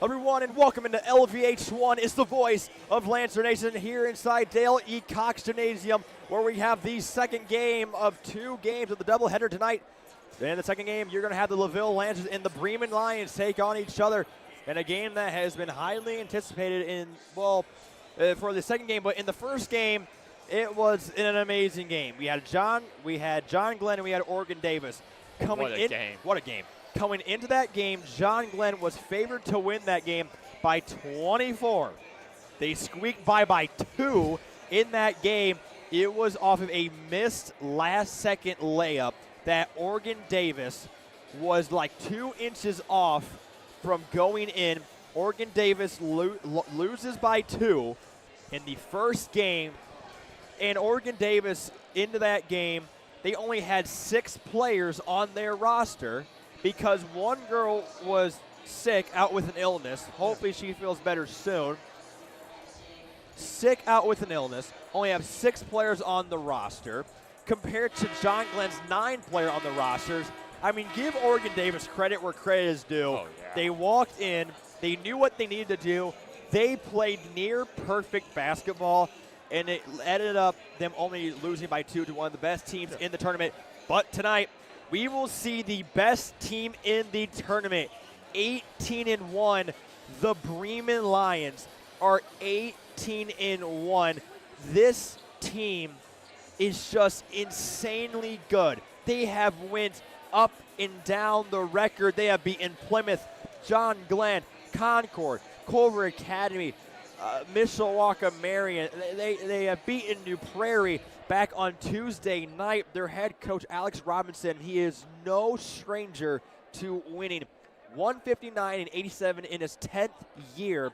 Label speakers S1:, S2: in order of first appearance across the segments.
S1: Everyone, and welcome into LVH1. It's the voice of Lancer Nation here inside Dale E. Cox Gymnasium, where we have the second game of 2 games of the doubleheader tonight. In the second game, you're going to have the LaVille Lancers and the Bremen Lions take on each other in a game that has been highly anticipated for the second game. But in the first game, it was an amazing game. We had John Glenn, and we had Oregon Davis.
S2: What a game.
S1: What a game. Coming into that game, John Glenn was favored to win that game by 24. They squeaked by 2 in that game. It was off of a missed last-second layup that Oregon Davis was like 2 inches off from going in. Oregon Davis loses by 2 in the first game. And Oregon Davis, into that game, they only had 6 players on their roster, because one girl was sick, out with an illness. Hopefully she feels better soon. Sick, out with an illness. Only have 6 players on the roster compared to John Glenn's 9 player on the rosters. I mean, give Oregon Davis credit where credit is due.
S2: Oh, yeah.
S1: They walked in. They knew what they needed to do. They played near perfect basketball, and it ended up them only losing by 2 to one of the best teams in the tournament. But tonight, we will see the best team in the tournament. 18-1. The Bremen Lions are 18-1. This team is just insanely good. They have wins up and down the record. They have beaten Plymouth, John Glenn, Concord, Culver Academy, Mishawaka Marion. They have beaten New Prairie back on Tuesday night. Their head coach, Alex Robinson, he is no stranger to winning. 159-87 in his 10th year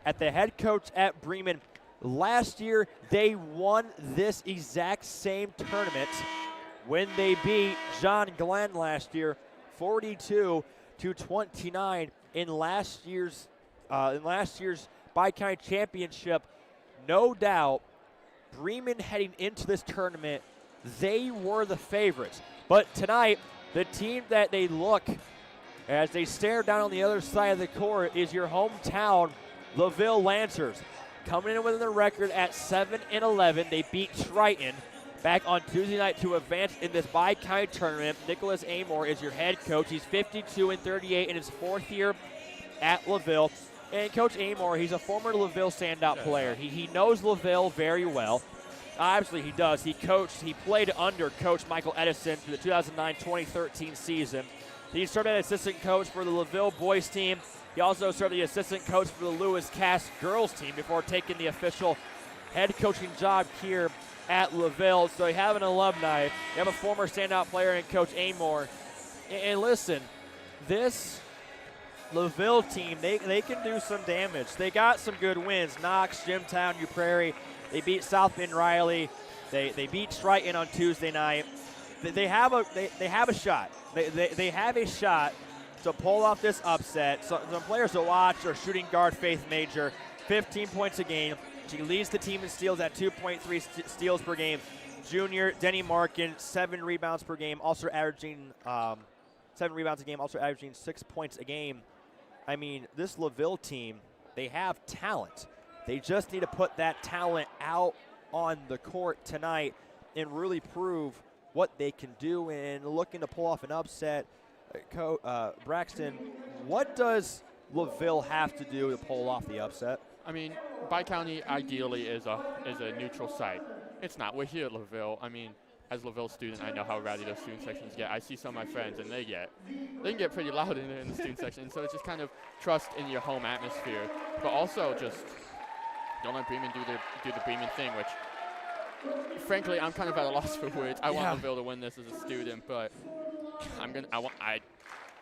S1: at the head coach at Bremen. Last year, they won this exact same tournament when they beat John Glenn last year, 42-29 in last year's Bicounty championship. No doubt, Bremen heading into this tournament, they were the favorites. But tonight, the team that they look as they stare down on the other side of the court is your hometown LaVille Lancers. Coming in with a record at 7-11, they beat Triton back on Tuesday night to advance in this Bicounty tournament. Nicholas Amor is your head coach. He's 52-38 in his 4th year at LaVille. And Coach Amor, he's a former LaVille standout player. He knows LaVille very well. Obviously, he does. He played under Coach Michael Edison through the 2009-2013 season. He served as assistant coach for the LaVille boys team. He also served the assistant coach for the Lewis Cass girls team before taking the official head coaching job here at LaVille. So you have an alumni. You have a former standout player in Coach Amor. And listen, this LaVille team, they can do some damage. They got some good wins. Knox, Jimtown, New Prairie. They beat South Bend Riley. They beat Triton on Tuesday night. They have a shot. They have a shot to pull off this upset. So some players to watch are shooting guard Faith Major, 15 points a game. She leads the team in steals at 2.3 steals per game. Junior Denny Markin, 7 rebounds per game, also averaging 7 rebounds a game, also averaging 6 points a game. I mean, this LaVille team, they have talent. They just need to put that talent out on the court tonight and really prove what they can do. And looking to pull off an upset, Braxton, what does LaVille have to do to pull off the upset?
S2: I mean, Bicounty ideally is a neutral site. It's not. We're here at LaVille. I mean, as a LaVille student, I know how rowdy those student sections get. I see some of my friends, and they can get pretty loud in the student section. So it's just kind of trust in your home atmosphere, but also just don't let Bremen do the Bremen thing, which, frankly, I'm kind of at a loss for words. I want LaVille to win this as a student, but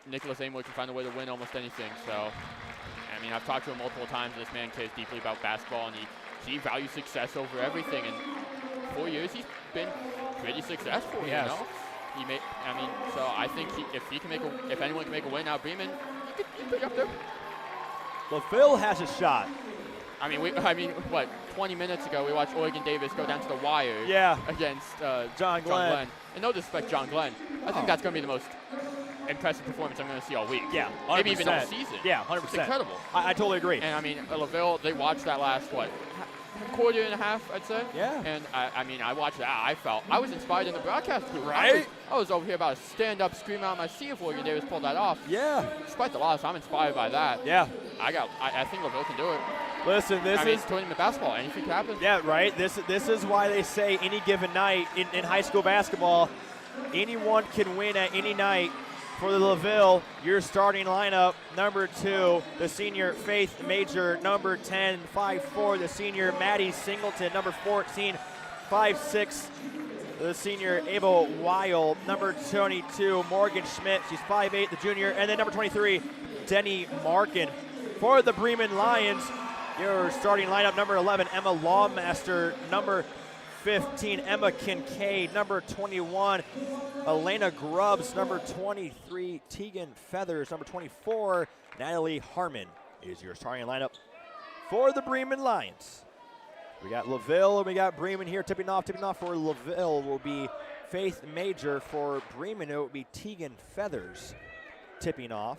S2: Nicholas Amor can find a way to win almost anything. So, I mean, I've talked to him multiple times, and this man cares deeply about basketball, and he values success over everything. And 4 years, he's been pretty successful.
S1: Yes.
S2: You know, so I think if anyone can make a win out of Bremen, he could be up there.
S1: LaVille has a shot.
S2: I mean, 20 minutes ago, we watched Oregon Davis go down to the wire against
S1: John Glenn.
S2: And no disrespect, John Glenn. I think that's going to be the most impressive performance I'm going to see all week.
S1: Yeah, 100%.
S2: Maybe even all season. amazing.
S1: Yeah, 100%.
S2: It's incredible.
S1: I totally agree.
S2: And I mean, LaVille, they watched that last, quarter and a half, I'd say.
S1: Yeah.
S2: And I mean, I watched that. I was inspired in the broadcast booth.
S1: Right?
S2: I was over here about to stand up, scream out my seat if William Davis pulled that off.
S1: Yeah.
S2: Despite the loss, I'm inspired by that.
S1: Yeah.
S2: I think LaVille can do it.
S1: Listen, this is
S2: tournament basketball. Anything can happen.
S1: Yeah, right. This is why they say any given night in high school basketball, anyone can win at any night. For the LaVille, your starting lineup, number 2, the senior Faith Major, number 10, 5'4", the senior Maddie Singleton, number 14, 5'6", the senior Abel Weil, number 22, Morgan Schmidt, she's 5'8", the junior, and then number 23, Denny Markin. For the Bremen Lions, your starting lineup, number 11, Emma Lawmaster, number 15, Emma Kincaid, number 21, Elena Grubbs, number 23, Tegan Feathers, number 24, Natalie Harmon is your starting lineup for the Bremen Lions. We got LaVille and we got Bremen here tipping off. Tipping off for LaVille will be Faith Major. For Bremen, it will be Tegan Feathers tipping off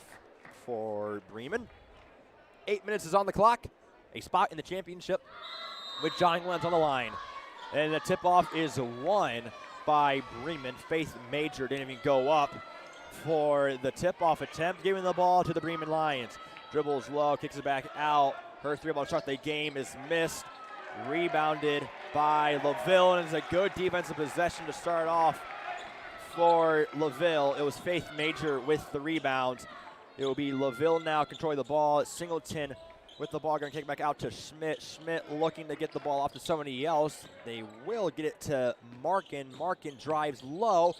S1: for Bremen. 8 minutes is on the clock. A spot in the championship with John Glenn's on the line. And the tip-off is won by Bremen. Faith Major didn't even go up for the tip-off attempt, giving the ball to the Bremen Lions. Dribbles low, kicks it back out. Her three-ball shot, the game is missed. Rebounded by LaVille, and it's a good defensive possession to start off for LaVille. It was Faith Major with the rebound. It will be LaVille now controlling the ball. Singleton with the ball, going to kick back out to Schmidt. Schmidt looking to get the ball off to somebody else. They will get it to Markin. Markin drives low,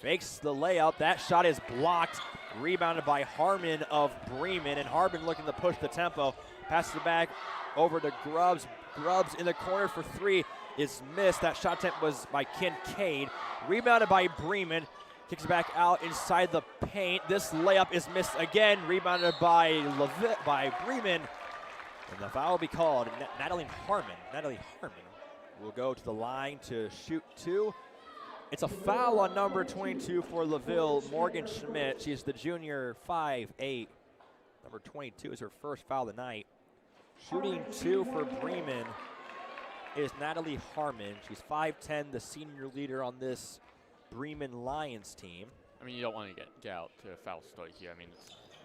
S1: fakes the layup. That shot is blocked. Rebounded by Harmon of Bremen, and Harmon looking to push the tempo. Passes it back over to Grubbs. Grubbs in the corner for 3 is missed. That shot attempt was by Kincaid. Rebounded by Bremen. Kicks it back out inside the paint. This layup is missed again. Rebounded by Bremen. And the foul will be called. Natalie Harmon will go to the line to shoot 2. It's a foul on number 22 for LaVille, Morgan Schmidt. She's the junior, 5'8". Number 22 is her first foul of the night. Shooting 2 for Bremen is Natalie Harmon. She's 5'10", the senior leader on this Bremen Lions team.
S2: I mean, you don't want to get out to a foul start here. I mean,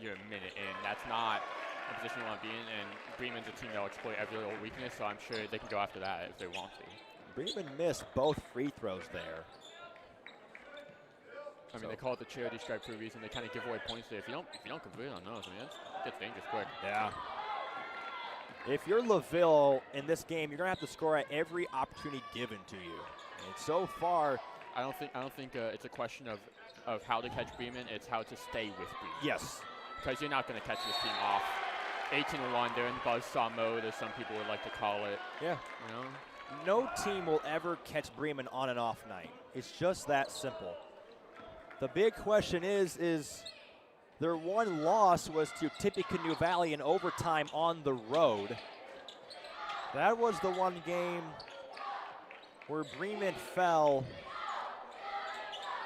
S2: you're a minute in. That's not a position you want to be in, and Bremen's a team that will exploit every little weakness, so I'm sure they can go after that if they want to.
S1: Bremen missed both free throws there.
S2: I mean, they call it the charity stripe for a reason. They kind of give away points there. If you don't convert on those, I mean, it gets dangerous quick.
S1: Yeah. If you're LaVille in this game, you're gonna have to score at every opportunity given to you. And so far,
S2: I don't think it's a question of how to catch Bremen. It's how to stay with Bremen.
S1: yes.
S2: Because you're not going to catch this team off 18-1. They're in buzzsaw mode, as some people would like to call it.
S1: Yeah.
S2: You know?
S1: No team will ever catch Bremen on an off night. It's just that simple. The big question is their one loss was to Tippecanoe Valley in overtime on the road. That was the one game where Bremen fell.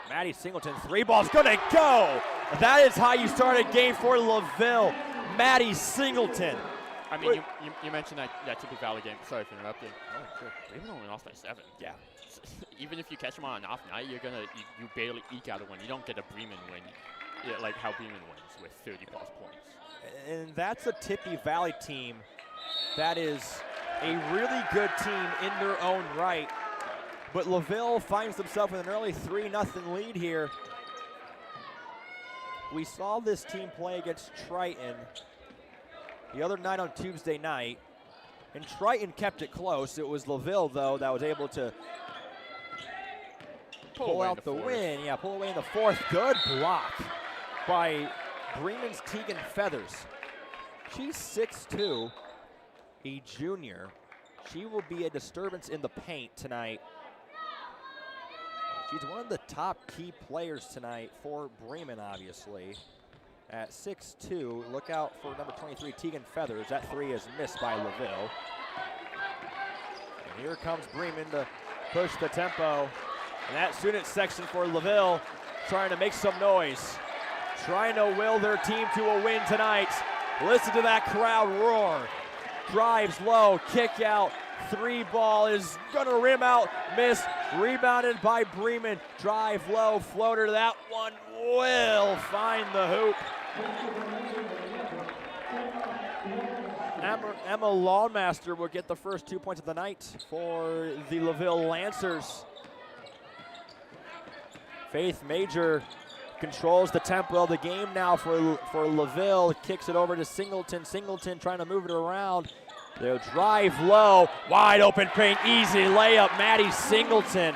S1: Maddie Singleton, 3 ball's gonna go. That is how you start a game for LaVille. Maddie Singleton.
S2: I mean, you mentioned that Tippecanoe Valley game. Sorry for interrupting. Oh, sure. Bremen only lost by 7.
S1: Yeah.
S2: Even if you catch them on an off night, you barely eke out a win. You don't get a Bremen win, like how Bremen wins with 30-plus points.
S1: And that's a Tippy Valley team that is a really good team in their own right. But LaVille finds themselves with an early 3-0 lead here. We saw this team play against Triton the other night on Tuesday night, and Triton kept it close. It was LaVille, though, that was able to pull out the win. Yeah, pull away in the 4th. Good block by Bremen's Tegan Feathers. She's 6'2", a junior. She will be a disturbance in the paint tonight. She's one of the top key players tonight for Bremen, obviously. At 6'2", look out for number 23, Tegan Feathers. That 3 is missed by LaVille. And here comes Bremen to push the tempo. And that student section for LaVille trying to make some noise. Trying to will their team to a win tonight. Listen to that crowd roar. Drives low, kick out, 3 ball is gonna rim out, miss, rebounded by Bremen. Drive low, floater, that one will find the hoop. Emma Lawmaster will get the first 2 points of the night for the LaVille Lancers. Faith Major controls the tempo of the game now for LaVille. Kicks it over to Singleton. Singleton trying to move it around. They'll drive low, wide open paint, easy layup. Maddie Singleton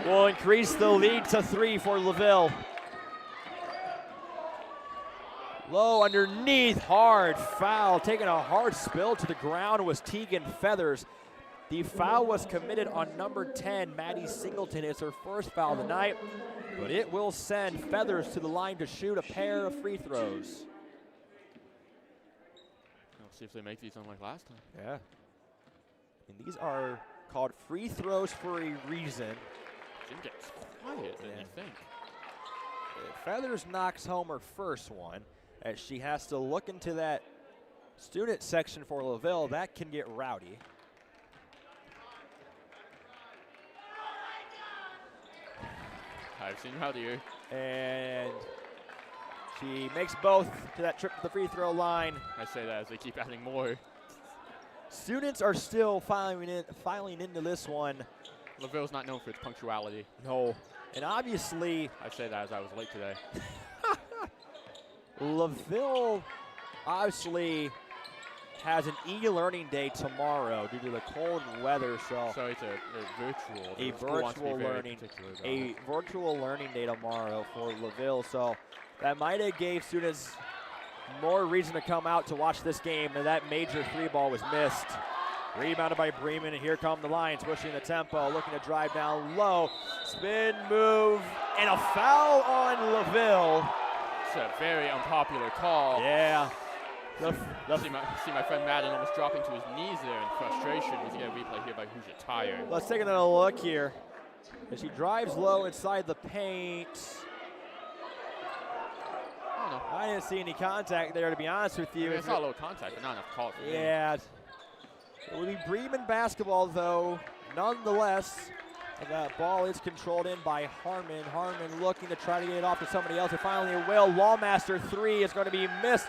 S1: will increase the lead to 3 for LaVille. Low underneath, hard foul. Taking a hard spill to the ground was Tegan Feathers. The foul was committed on number 10, Maddie Singleton. It's her first foul of the night, but it will send Feathers to the line to shoot a pair of free throws.
S2: Let's see if they make these unlike last time.
S1: Yeah. And these are called free throws for a reason.
S2: Jim gets quiet than you think.
S1: Feathers knocks home her first one, as she has to look into that student section for LaVille. That can get rowdy.
S2: I've seen rowdier.
S1: And she makes both to that trip to the free throw line.
S2: I say that as they keep adding more.
S1: Students are still filing into this one.
S2: LaVille's not known for its punctuality.
S1: No. And obviously,
S2: I say that as I was late today.
S1: LaVille obviously has an e-learning day tomorrow due to the cold weather. So
S2: it's a
S1: virtual learning day tomorrow for LaVille. So that might have gave students more reason to come out to watch this game, and that major 3 ball was missed. Rebounded by Bremen, and here come the Lions, pushing the tempo, looking to drive down low. Spin move, and a foul on LaVille.
S2: It's a very unpopular call.
S1: Yeah.
S2: See my friend Madden almost dropping to his knees there in frustration. We get a replay here by Who's It Tired.
S1: Let's take another look here. As she drives low inside the paint. I didn't see any contact there, to be honest with you.
S2: I mean, it's not low contact, but not enough call for me.
S1: Yeah. It will be Bremen basketball, though, nonetheless. And that ball is controlled in by Harmon. Harmon looking to try to get it off to somebody else, and finally it will. Lawmaster 3 is going to be missed,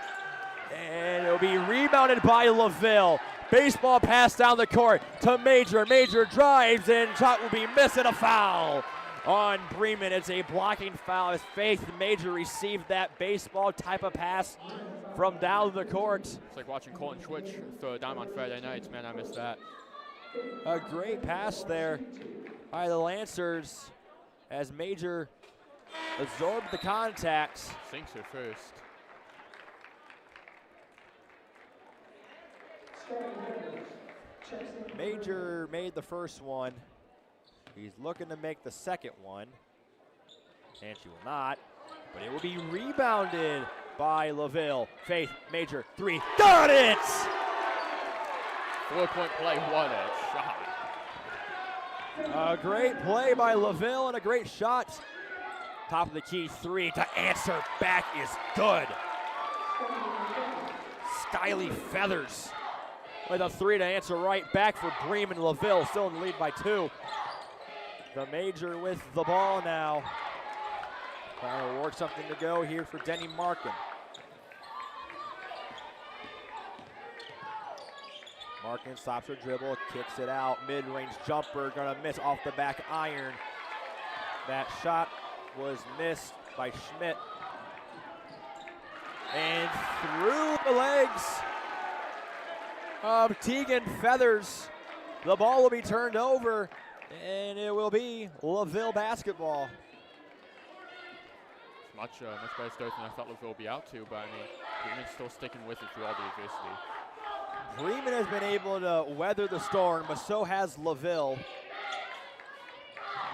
S1: and it will be rebounded by LaVille. Baseball pass down the court to Major. Major drives, and shot will be missed, and a foul on Bremen. It's a blocking foul as Faith Major received that baseball type of pass from down the court.
S2: It's like watching Colton Twitch throw a dime on Friday nights. Man, I missed that.
S1: A great pass there by the Lancers as Major absorbed the contacts.
S2: Sinks her first.
S1: Major made the first one. He's looking to make the second one, and she will not, but it will be rebounded by LaVille. Faith Major 3, got it!
S2: 4-point play, what a shot.
S1: A great play by LaVille and a great shot. Top of the key 3 to answer back is good. Skyly Feathers with a 3 to answer right back for Bremen. LaVille still in the lead by 2. The Major with the ball now. Trying to work something to go here for Denny Markin. Markin stops her dribble, kicks it out. Mid-range jumper, gonna miss off the back iron. That shot was missed by Schmidt. And through the legs of Tegan Feathers, the ball will be turned over, and it will be LaVille basketball.
S2: Much better start than I thought LaVille would be out to, but I mean, Bremen's still sticking with it through all the adversity.
S1: Bremen has been able to weather the storm, but so has LaVille.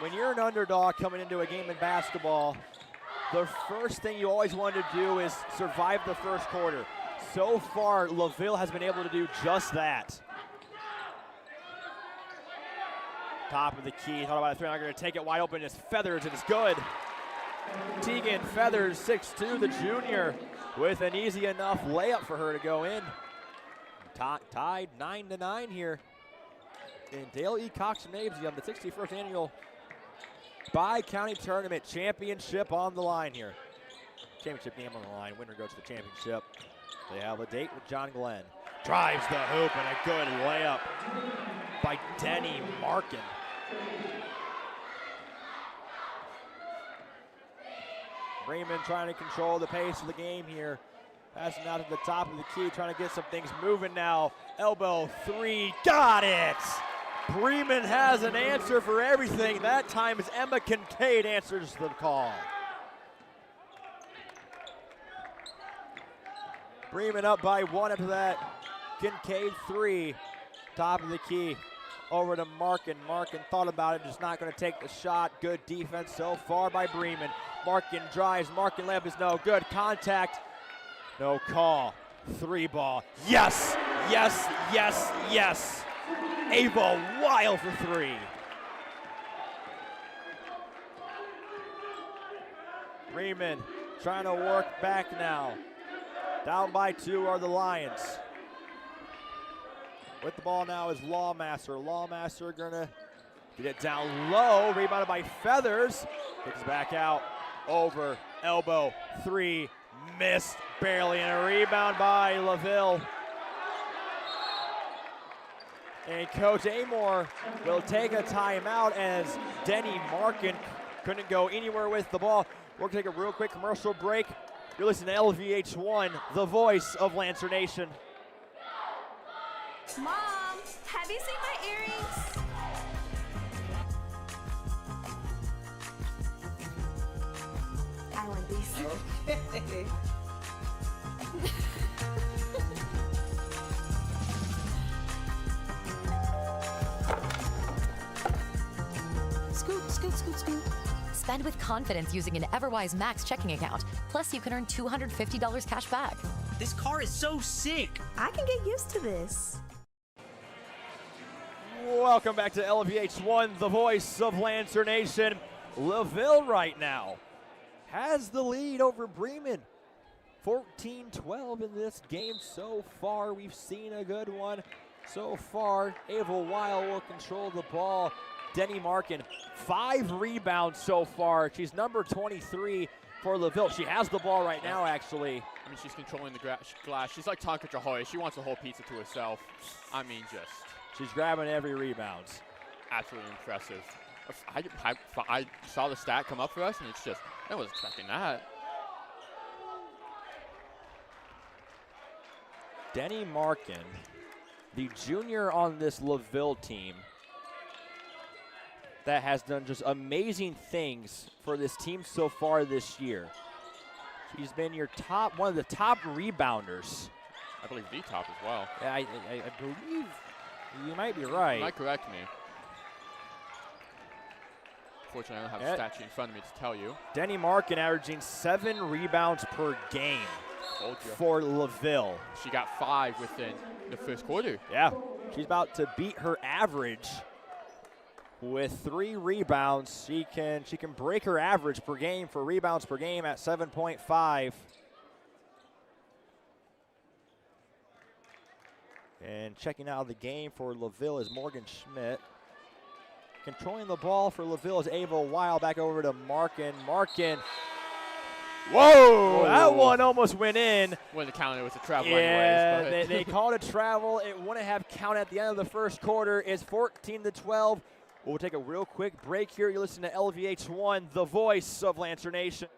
S1: When you're an underdog coming into a game in basketball, the first thing you always want to do is survive the first quarter. So far, LaVille has been able to do just that. Top of the key, thought about a 3, I'm going to take it wide open. It's Feathers, and it's good. Tegan Feathers, 6'2", the junior, with an easy enough layup for her to go in. Tied 9-9 here in Dale E. Cox Gymnasium, the 61st annual Bicounty Tournament championship on the line here. Championship game on the line, winner goes to the championship. They have a date with John Glenn. Drives the hoop and a good layup by Denny Markin. Bremen trying to control the pace of the game here. Passing out to the top of the key, trying to get some things moving now. Elbow three, got it! Bremen has an answer for everything. That time is Emma Kincaid answers the call. Bremen up by 1 after that. Kincaid 3, top of the key. Over to Markin. Markin thought about it, just not going to take the shot. Good defense so far by Bremen. Markin drives. Markin layup is no good. Contact, no call. 3 ball. Yes, yes, yes, yes. Ava Weil for 3. Bremen trying to work back now. Down by 2 are the Lions. With the ball now is Lawmaster. Lawmaster gonna get it down low. Rebounded by Feathers. Kicks back out. Over. Elbow. 3. Missed barely. And a rebound by LaVille. And Coach Amore will take a timeout as Denny Markin couldn't go anywhere with the ball. We're gonna take a real quick commercial break. You're listening to LVH1, the voice of Lancer Nation.
S3: Mom, have you seen my earrings? I want these.
S4: Okay.
S3: Scoot, scoot, scoot, scoot.
S5: Spend with confidence using an Everwise Max checking account. Plus, you can earn $250 cash back.
S4: This car is so sick.
S3: I can get used to this.
S1: Welcome back to LVH1, the voice of Lancer Nation. LaVille right now has the lead over Bremen. 14-12 in this game so far. We've seen a good one so far. Ava Weil will control the ball. Denny Markin, 5 rebounds so far. She's number 23 for LaVille. She has the ball right now, actually.
S2: I mean, she's controlling the glass. She's like Tonka Chahoy. She wants the whole pizza to herself. I mean, just.
S1: She's grabbing every rebound.
S2: Absolutely impressive. I saw the stat come up for us, and it's just, I wasn't expecting that.
S1: Denny Markin, the junior on this LaVille team, that has done just amazing things for this team so far this year. She's been one of the top rebounders.
S2: I believe the top as well.
S1: Yeah, I believe you might be right.
S2: You might correct me. Unfortunately, I don't have the stat sheet in front of me to tell you.
S1: Denny Markin averaging 7 rebounds per game for LaVille.
S2: She got 5 within the first quarter.
S1: Yeah, she's about to beat her average. With 3 rebounds, she can break her average per game for rebounds per game at 7.5. And checking out the game for LaVille is Morgan Schmidt. Controlling the ball for LaVille is Ava Weil. Back over to Markin. Markin. Whoa! That one almost went in.
S2: Wouldn't have counted. It was a travel
S1: yeah,
S2: anyways.
S1: they called a travel. It wouldn't have counted at the end of the first quarter. It's 14-12. We'll take a real quick break here. You're listening to LVH1, the voice of Lancer Nation.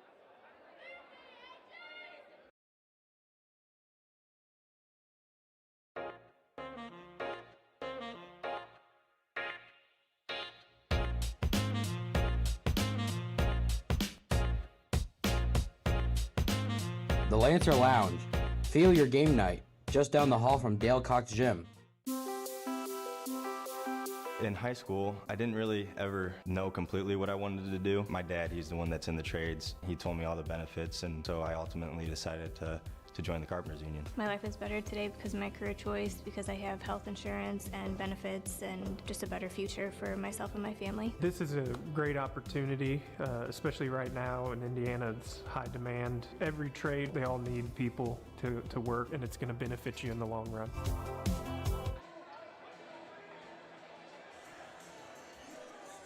S6: The Lancer Lounge. Feel your game night. Just down the hall from Dale Cox Gym.
S7: In high school, I didn't really ever know completely what I wanted to do. My dad, he's the one that's in the trades. He told me all the benefits, and so I ultimately decided to to join the Carpenters Union.
S8: My life is better today because of my career choice, because I have health insurance and benefits and just a better future for myself and my family.
S9: This is a great opportunity, especially right now in Indiana. It's high demand. Every trade, they all need people to work, and it's going to benefit you in the long run.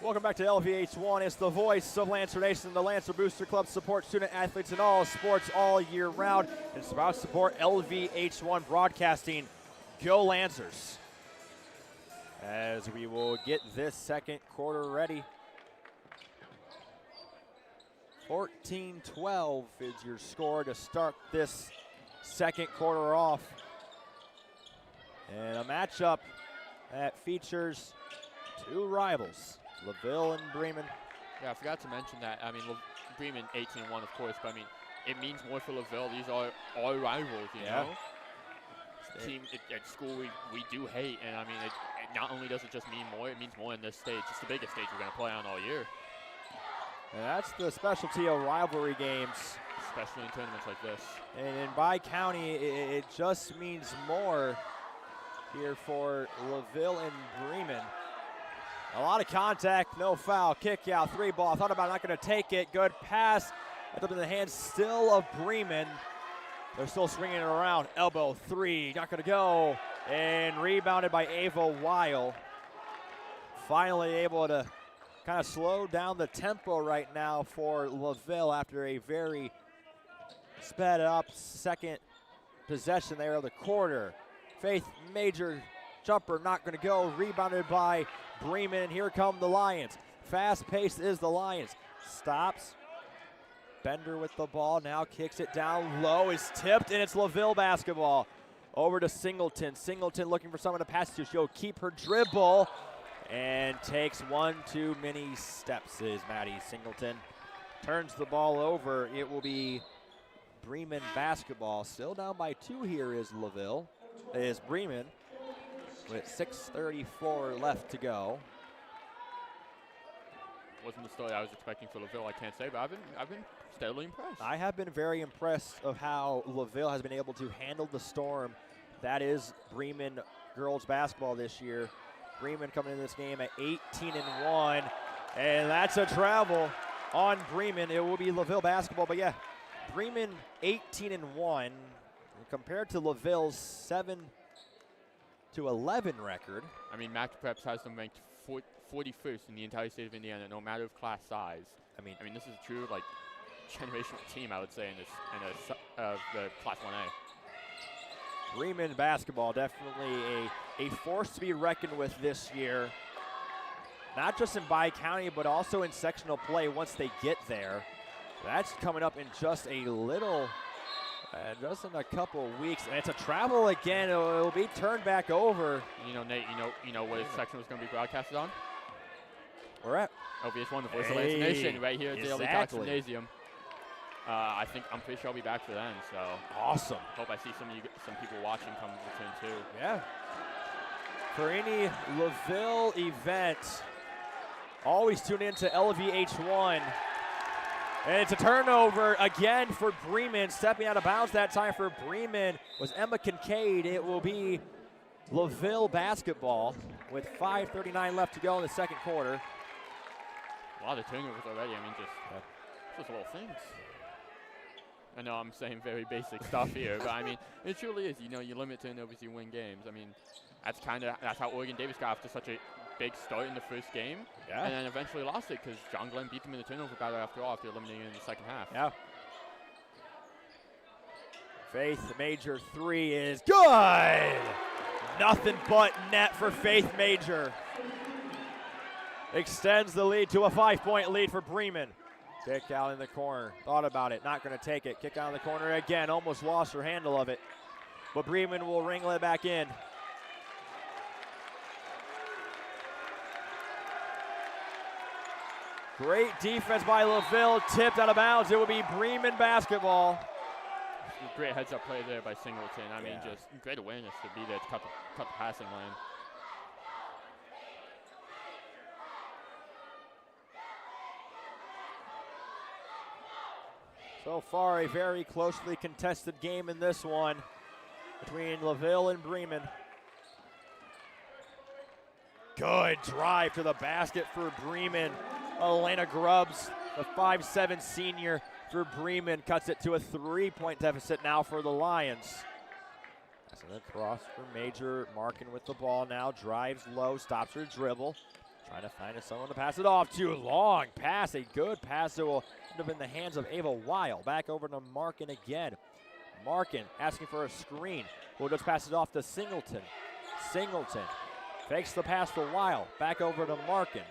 S1: Welcome back to LVH1. It's the voice of Lancer Nation. The Lancer Booster Club supports student athletes in all sports all year round. It's about to support LVH1 broadcasting. Go Lancers. As we will get this second quarter ready. 14-12 is your score to start this second quarter off. And a matchup that features two rivals, LaVille and Bremen.
S2: Yeah, I forgot to mention that. I mean, Bremen 18-1, of course, but I mean, it means more for LaVille. These are our rivals, you know? Team at school we do hate, and I mean, it not only does it just mean more, it means more in this stage. It's the biggest stage we're going to play on all year.
S1: And that's the specialty of rivalry games.
S2: Especially in tournaments like this.
S1: And in Bicounty, it just means more here for LaVille and Bremen. A lot of contact, no foul, kick out, 3-ball. Thought about not going to take it. Good pass. Up in the hands still of Bremen. They're still swinging it around. Elbow 3, not going to go. And rebounded by Ava Weil. Finally able to kind of slow down the tempo right now for LaVille after a very sped up second possession there of the quarter. Faith Major jumper not going to go. Rebounded by Bremen. Here come the Lions. Fast paced is the Lions. Stops. Bender with the ball. Now kicks it down low. Is tipped, and it's LaVille basketball. Over to Singleton. Singleton looking for someone to pass to. She'll keep her dribble and takes one too many steps is Maddie Singleton. Turns the ball over. It will be Bremen basketball. Still down by 2 here is LaVille. Is Bremen with 6:34 left to go.
S2: Wasn't the story I was expecting for LaVille, I can't say, but I've been steadily impressed.
S1: I have been very impressed of how LaVille has been able to handle the storm. That is Bremen girls basketball this year. Bremen coming into this game at 18-1, and that's a travel on Bremen. It will be LaVille basketball, but yeah, Bremen 18-1 compared to LaVille's 7-11 record.
S2: I mean, Max Preps has them ranked 41st in the entire state of Indiana, no matter of class size. I mean, this is a true like generational team, I would say, in the Class 1A.
S1: Bremen basketball definitely a force to be reckoned with this year. Not just in Bicounty, but also in sectional play once they get there. That's coming up in just a little, just in a couple weeks. And it's a travel again. It'll be turned back over.
S2: You know, Nate, you know what section was going to be broadcasted on?
S1: We're at
S2: LVH1, the voice of Lancer Nation, right here at the LV Gymnasium. I'm pretty sure I'll be back for then. So
S1: awesome.
S2: Hope I see some people watching come return too.
S1: Yeah. For any LaVille event, always tune in to LVH1. And it's a turnover again for Bremen. Stepping out of bounds that time for Bremen was Emma Kincaid. It will be LaVille basketball with 5:39 left to go in the second quarter.
S2: A lot of turnovers already. I mean, just little things. I know I'm saying very basic stuff here, but I mean, it truly is. You know, you limit turnovers, you win games. I mean, that's how Oregon Davis got off to such a big start in the first game, and then eventually lost it because John Glenn beat them in the turnover battle after all, after eliminating in the second half.
S1: Yeah. Faith Major 3 is good. Nothing but net for Faith Major. Extends the lead to a 5-point lead for Bremen. Kick out in the corner. Thought about it. Not going to take it. Kick out in the corner again. Almost lost her handle of it. But Bremen will wrangle it back in. Great defense by LaVille. Tipped out of bounds. It will be Bremen basketball.
S2: Great heads-up play there by Singleton. I mean, just great awareness to be there to cut the passing lane.
S1: So So far, a very closely contested game in this one between LaVille and Bremen. Good drive to the basket for Bremen. Elena Grubbs, the 5'7" senior for Bremen, cuts it to a 3-point deficit now for the Lions. That's an across for Major. Markin with the ball now. Drives low, stops her dribble. Trying to find someone to pass it off to. Long pass, a good pass that will end up in the hands of Ava Weil. Back over to Markin again. Markin asking for a screen. We'll just pass it off to Singleton. Singleton fakes the pass to Weil. Back over to Markin.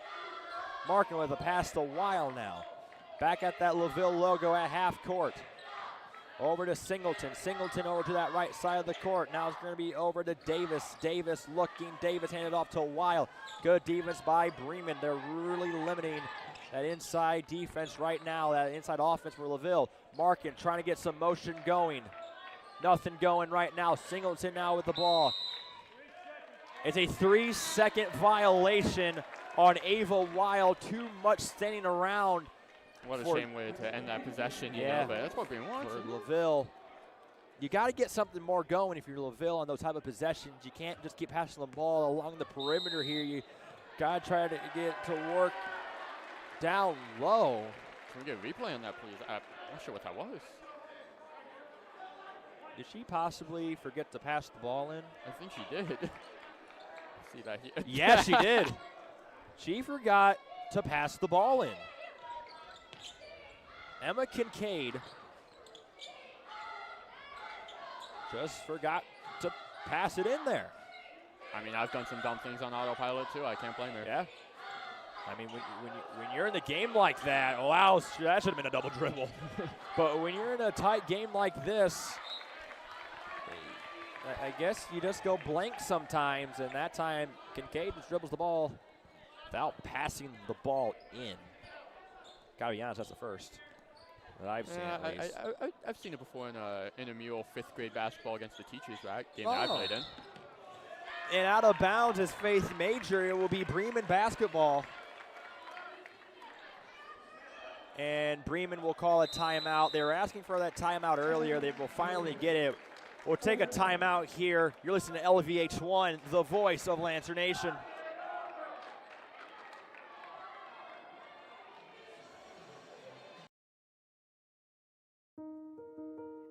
S1: Markin with a pass to Weil now. Back at that LaVille logo at half court. Over to Singleton. Singleton over to that right side of the court. Now it's going to be over to Davis. Davis looking. Davis handed off to Weil. Good defense by Bremen. They're really limiting that inside defense right now, that inside offense for LaVille. Markin trying to get some motion going. Nothing going right now. Singleton now with the ball. It's a 3-second violation on Ava Weil. Too much standing around.
S2: What a shame way to end that possession, you know, but that's what Bremen wants.
S1: For LaVille, you got to get something more going if you're LaVille on those type of possessions. You can't just keep passing the ball along the perimeter here. You got to try to get to work down low.
S2: Can we get a replay on that, please? I'm not sure what that was.
S1: Did she possibly forget to pass the ball in?
S2: I think she did. See that here?
S1: Yeah, she did. She forgot to pass the ball in. Emma Kincaid just forgot to pass it in there.
S2: I mean, I've done some dumb things on autopilot too. I can't blame her.
S1: Yeah. I mean, when you're in the game like that, wow, that should have been a double dribble. But when you're in a tight game like this, I guess you just go blank sometimes, and that time Kincaid just dribbles the ball without passing the ball in. Gotta be honest, that's the first that I've seen. At least.
S2: I've seen it before in a Mule 5th grade basketball against the teachers, right? Game that I played in.
S1: And out of bounds is Faith Major. It will be Bremen basketball. And Bremen will call a timeout. They were asking for that timeout earlier. They will finally get it. We'll take a timeout here. You're listening to LVH1, the voice of Lancer Nation.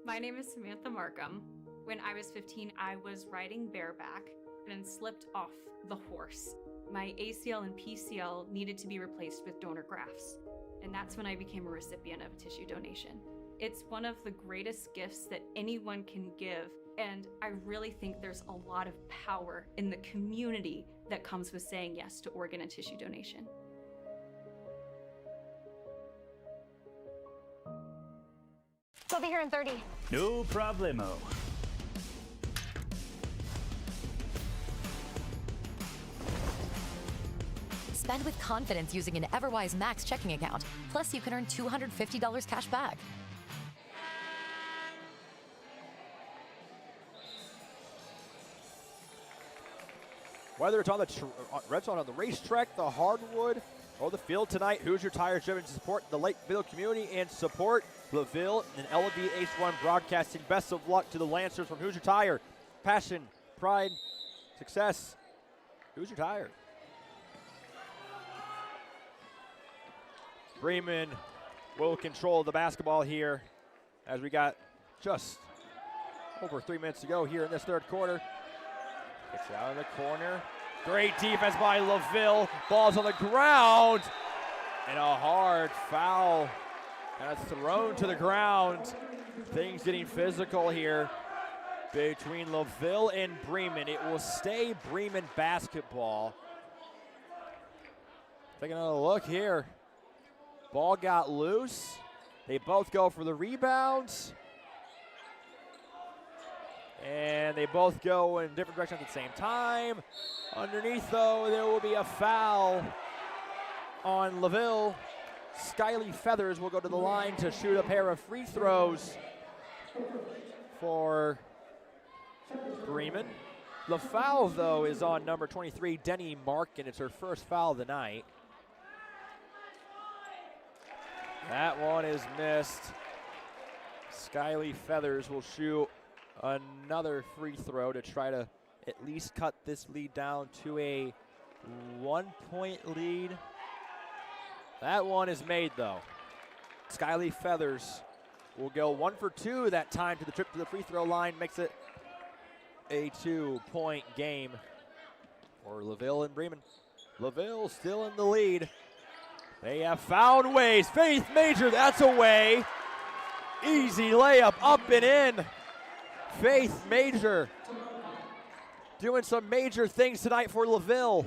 S10: My name is Samantha Markham. When I was 15, I was riding bareback and slipped off the horse. My ACL and PCL needed to be replaced with donor grafts, and that's when I became a recipient of a tissue donation. It's one of the greatest gifts that anyone can give, and I really think there's a lot of power in the community that comes with saying yes to organ and tissue donation.
S11: I'll be here in 30.
S12: No problemo.
S5: Spend with confidence using an Everwise Max checking account. Plus, you can earn $250 cash back.
S1: Whether it's on the red zone on the racetrack, the hardwood, or the field tonight, Hoosier Tire is driven to support the Lakeville community and support LaVille and LVH1 Broadcasting. Best of luck to the Lancers from Hoosier Tire. Passion, pride, success. Hoosier Tire. Bremen will control the basketball here as we got just over 3 minutes to go here in this third quarter. Gets it out of the corner. Great defense by LaVille. Ball's on the ground. And a hard foul. And it's thrown to the ground. Things getting physical here between LaVille and Bremen. It will stay Bremen basketball. Taking another look here. Ball got loose. They both go for the rebounds. And they both go in different directions at the same time. Underneath, though, there will be a foul on LaVille. Skyly Feathers will go to the line to shoot a pair of free throws for Bremen. The foul, though, is on number 23, Denny Markin. It's her first foul of the night. That one is missed. Skyly Feathers will shoot another free throw to try to at least cut this lead down to a 1-point lead. That one is made though. Skyly Feathers will go 1 for 2 that time to the trip to the free throw line, makes it a 2-point game for LaVille and Bremen. LaVille still in the lead. They have found ways. Faith Major, that's a way. Easy layup up and in. Faith Major doing some major things tonight for LaVille.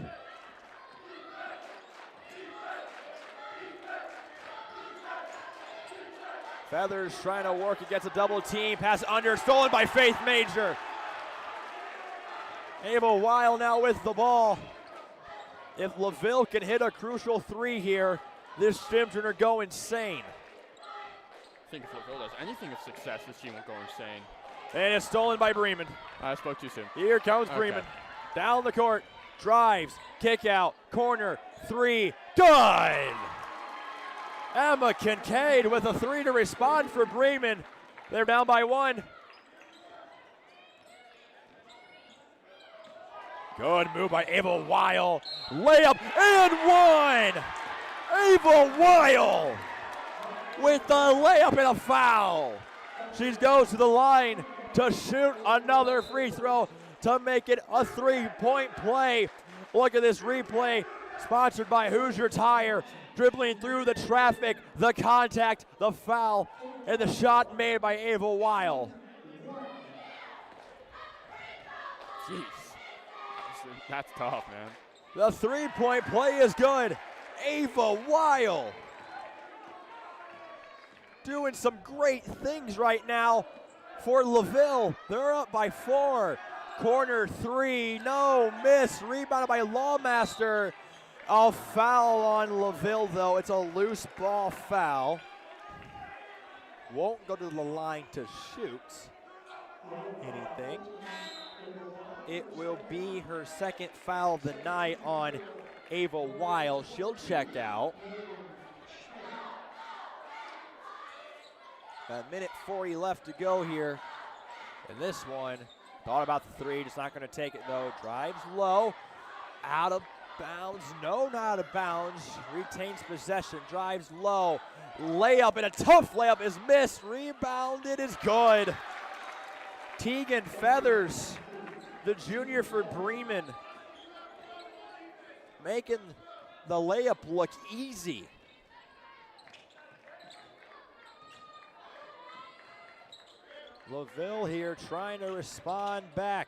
S1: Feathers trying to work against a double team. Pass under, stolen by Faith Major. Ava Weil now with the ball. If LaVille can hit a crucial 3 here, this team's gonna go insane.
S2: I think if LaVille does anything of success, this team will go insane.
S1: And it's stolen by Bremen.
S2: I spoke too soon.
S1: Here comes Bremen. Down the court, drives, kick out, corner, 3, good! Emma Kincaid with a 3 to respond for Bremen. They're down by 1. Good move by Ava Weil. Layup and 1! Ava Weil with the layup and a foul. She goes to the line to shoot another free throw to make it a 3-point play. Look at this replay, sponsored by Hoosier Tire. Dribbling through the traffic, the contact, the foul, and the shot made by Ava Weil.
S2: Jeez. That's tough, man.
S1: The 3-point play is good. Ava Weil doing some great things right now for LaVille. They're up by 4. Corner 3, no miss. Rebounded by Lawmaster. A foul on LaVille, though. It's a loose ball foul. Won't go to the line to shoot anything. It will be her second foul of the night on Ava Weil. She'll check out. A minute 40 left to go here. And this one, thought about the 3, just not going to take it though. Drives low, out of bounds. No, not out of bounds. Retains possession, drives low. Layup, and a tough layup is missed. Rebounded is good. Tegan Feathers, the junior for Bremen, making the layup look easy. LaVille here trying to respond back.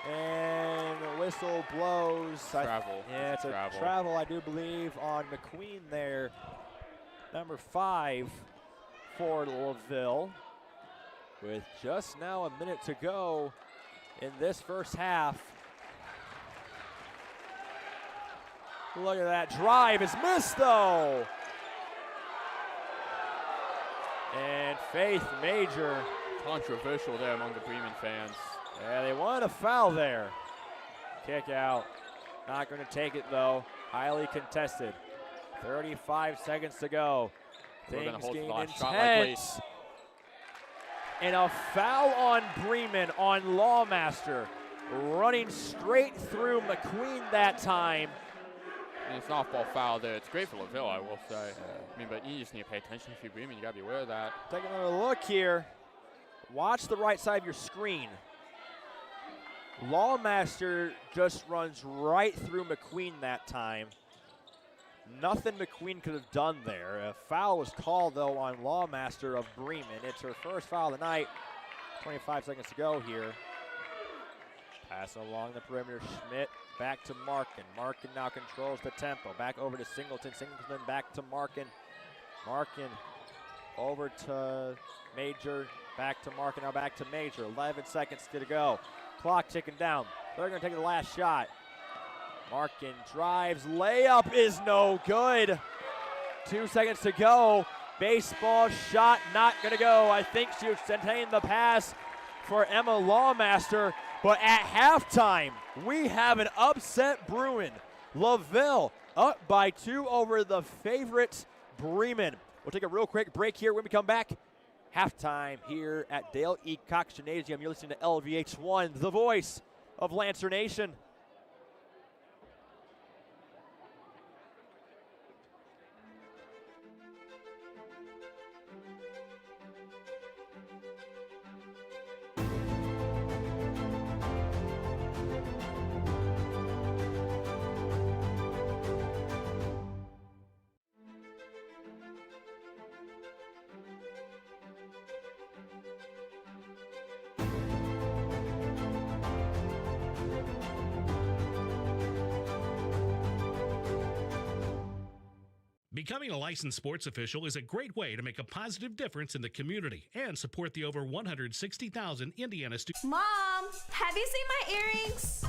S1: And the whistle blows.
S2: Travel.
S1: Yeah, it's a travel, I do believe, on McQueen there. Number 5 for LaVille. With just now a minute to go in this first half. Look at that drive, is missed though. And Faith Major.
S2: Controversial there among the Bremen fans.
S1: Yeah, they want a foul there. Kick out. Not going to take it though. Highly contested. 35 seconds to go. Things getting intense. And a foul on Bremen on Lawmaster. Running straight through McQueen that time.
S2: And it's an off-ball foul there. It's great for LaVille, I will say. I mean, but you just need to pay attention if you're Bremen. You got to be aware of that.
S1: Take another look here. Watch the right side of your screen. Lawmaster just runs right through McQueen that time. Nothing McQueen could have done there. A foul was called, though, on Lawmaster of Bremen. It's her first foul of the night. 25 seconds to go here. Passing along the perimeter. Schmidt back to Markin. Markin now controls the tempo. Back over to Singleton. Singleton back to Markin. Markin over to Major. Back to Markin. Now back to Major. 11 seconds to go. Clock ticking down. They're going to take the last shot. Markin drives. Layup is no good. 2 seconds to go. Baseball shot not going to go. I think she was contained the pass for Emma Lawmaster. But at halftime, we have an upset brewing. LaVille up by 2 over the favorites, Bremen. We'll take a real quick break here. When we come back, halftime here at Dale E. Cox Gymnasium. You're listening to LVH1, the voice of Lancer Nation.
S12: Becoming a licensed sports official is a great way to make a positive difference in the community and support the over 160,000 Indiana students.
S3: Mom, have you seen my earrings?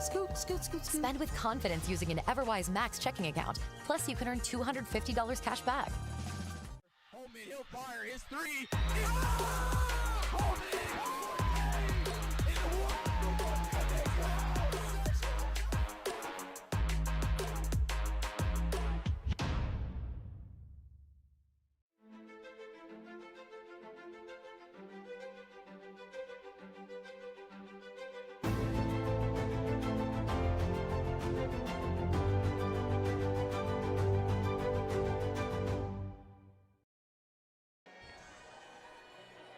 S3: Scoot, scoot, scoot, scoot.
S5: Spend with confidence using an Everwise Max checking account. Plus, you can earn $250 cash back.
S13: Holman, he'll fire his three.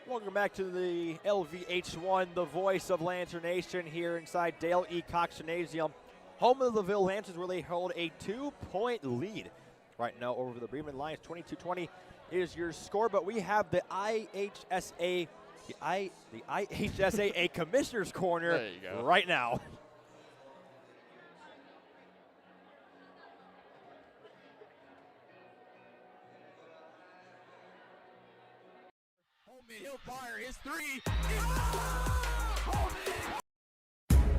S1: Welcome back to the LVH1, the voice of Lancer Nation, here inside Dale E. Cox Gymnasium, home of the LaVille Lancers, where they hold a 2-point lead right now over the Bremen Lions. 22-20 is your score, but we have the IHSA, the IHSAA Commissioner's Corner right now.
S13: He'll fire his three.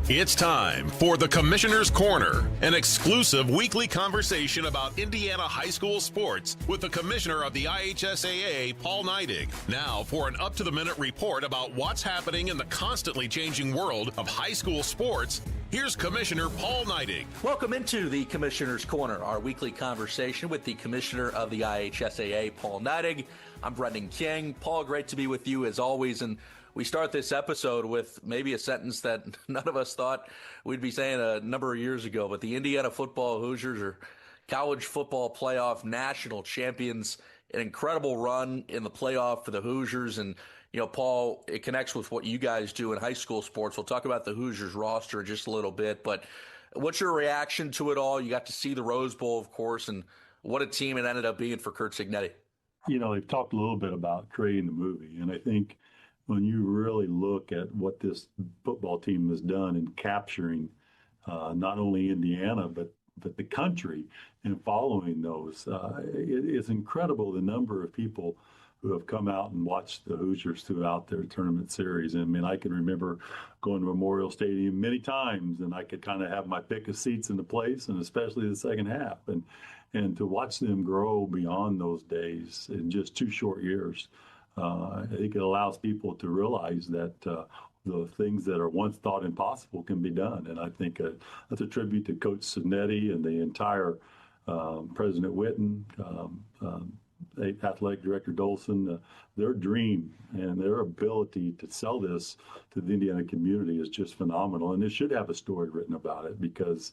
S14: It's time for the Commissioner's Corner, an exclusive weekly conversation about Indiana high school sports with the Commissioner of the IHSAA, Paul Neidig. Now for an up-to-the-minute report about what's happening in the constantly changing world of high school sports, here's Commissioner Paul Neidig.
S15: Welcome into the Commissioner's Corner, our weekly conversation with the Commissioner of the IHSAA, Paul Neidig. I'm Brendan King. Paul, great to be with you as always. And we start this episode with maybe a sentence that none of us thought we'd be saying a number of years ago, but the Indiana football Hoosiers are college football playoff national champions. An incredible run in the playoff for the Hoosiers. And, you know, Paul, it connects with what you guys do in high school sports. We'll talk about the Hoosiers roster in just a little bit, but what's your reaction to it all? You got to see the Rose Bowl, of course, and what a team it ended up being for Curt Cignetti.
S16: You know, they've talked a little bit about creating the movie, and I think when you really look at what this football team has done in capturing not only Indiana but the country and following those, it's incredible the number of people who have come out and watched the Hoosiers throughout their tournament series. I mean, I can remember going to Memorial Stadium many times, and I could kind of have my pick of seats in the place, and especially the second half. And to watch them grow beyond those days in just 2 short years, I think it allows people to realize that the things that are once thought impossible can be done. And I think that's a tribute to Coach Cignetti and the entire President Witten, Athletic Director Dolson. Their dream and their ability to sell this to the Indiana community is just phenomenal. And it should have a story written about it, because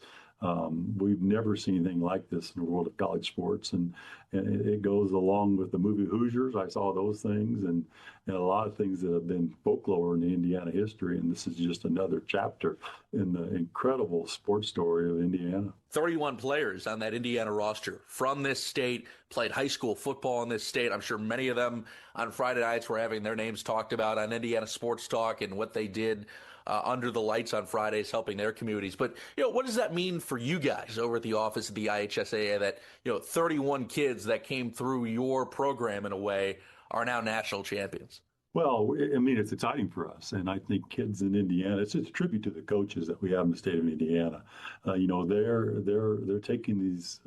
S16: we've never seen anything like this in the world of college sports, and it goes along with the movie Hoosiers. I saw those things and a lot of things that have been folklore in the Indiana history, and this is just another chapter in the incredible sports story of Indiana.
S15: 31 players on that Indiana roster from this state, played high school football in this state. I'm sure many of them on Friday nights were having their names talked about on Indiana Sports Talk and what they did under the lights on Fridays, helping their communities. But, you know, what does that mean for you guys over at the office of the IHSAA that, you know, 31 kids that came through your program in a way are now national champions?
S16: Well, I mean, it's exciting for us, and I think kids in Indiana, it's just a tribute to the coaches that we have in the state of Indiana. You know, they're taking these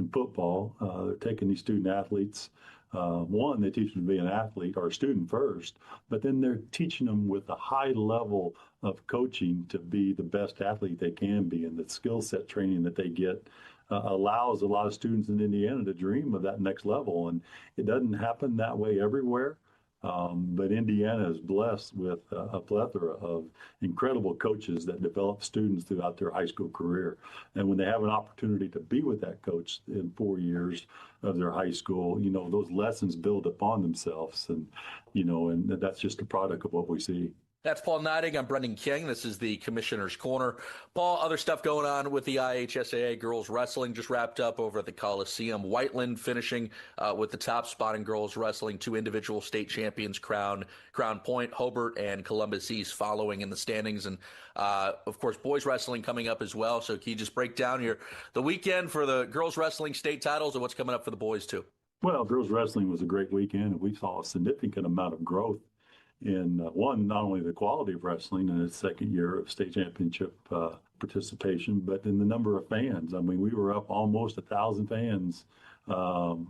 S16: in football. They're taking these student athletes. One, they teach them to be an athlete or a student first, but then they're teaching them with a high level of coaching to be the best athlete they can be, and the skill set training that they get allows a lot of students in Indiana to dream of that next level. And it doesn't happen that way everywhere. But Indiana is blessed with a plethora of incredible coaches that develop students throughout their high school career. And when they have an opportunity to be with that coach in 4 years of their high school, those lessons build upon themselves. And, and that's just a product of what we see.
S15: That's Paul Neidig. I'm Brendan King. This is the Commissioner's Corner. Paul, other stuff going on with the IHSAA girls wrestling just wrapped up over at the Coliseum. Whiteland finishing with the top spot in girls wrestling. 2 individual state champions, Crown Point, Hobart, and Columbus East following in the standings. And, of course, boys wrestling coming up as well. So can you just break down the weekend for the girls wrestling state titles and what's coming up for the boys, too?
S16: Well, girls wrestling was a great weekend, and we saw a significant amount of growth in not only the quality of wrestling in its second year of state championship participation, but in the number of fans. I mean, we were up almost 1,000 fans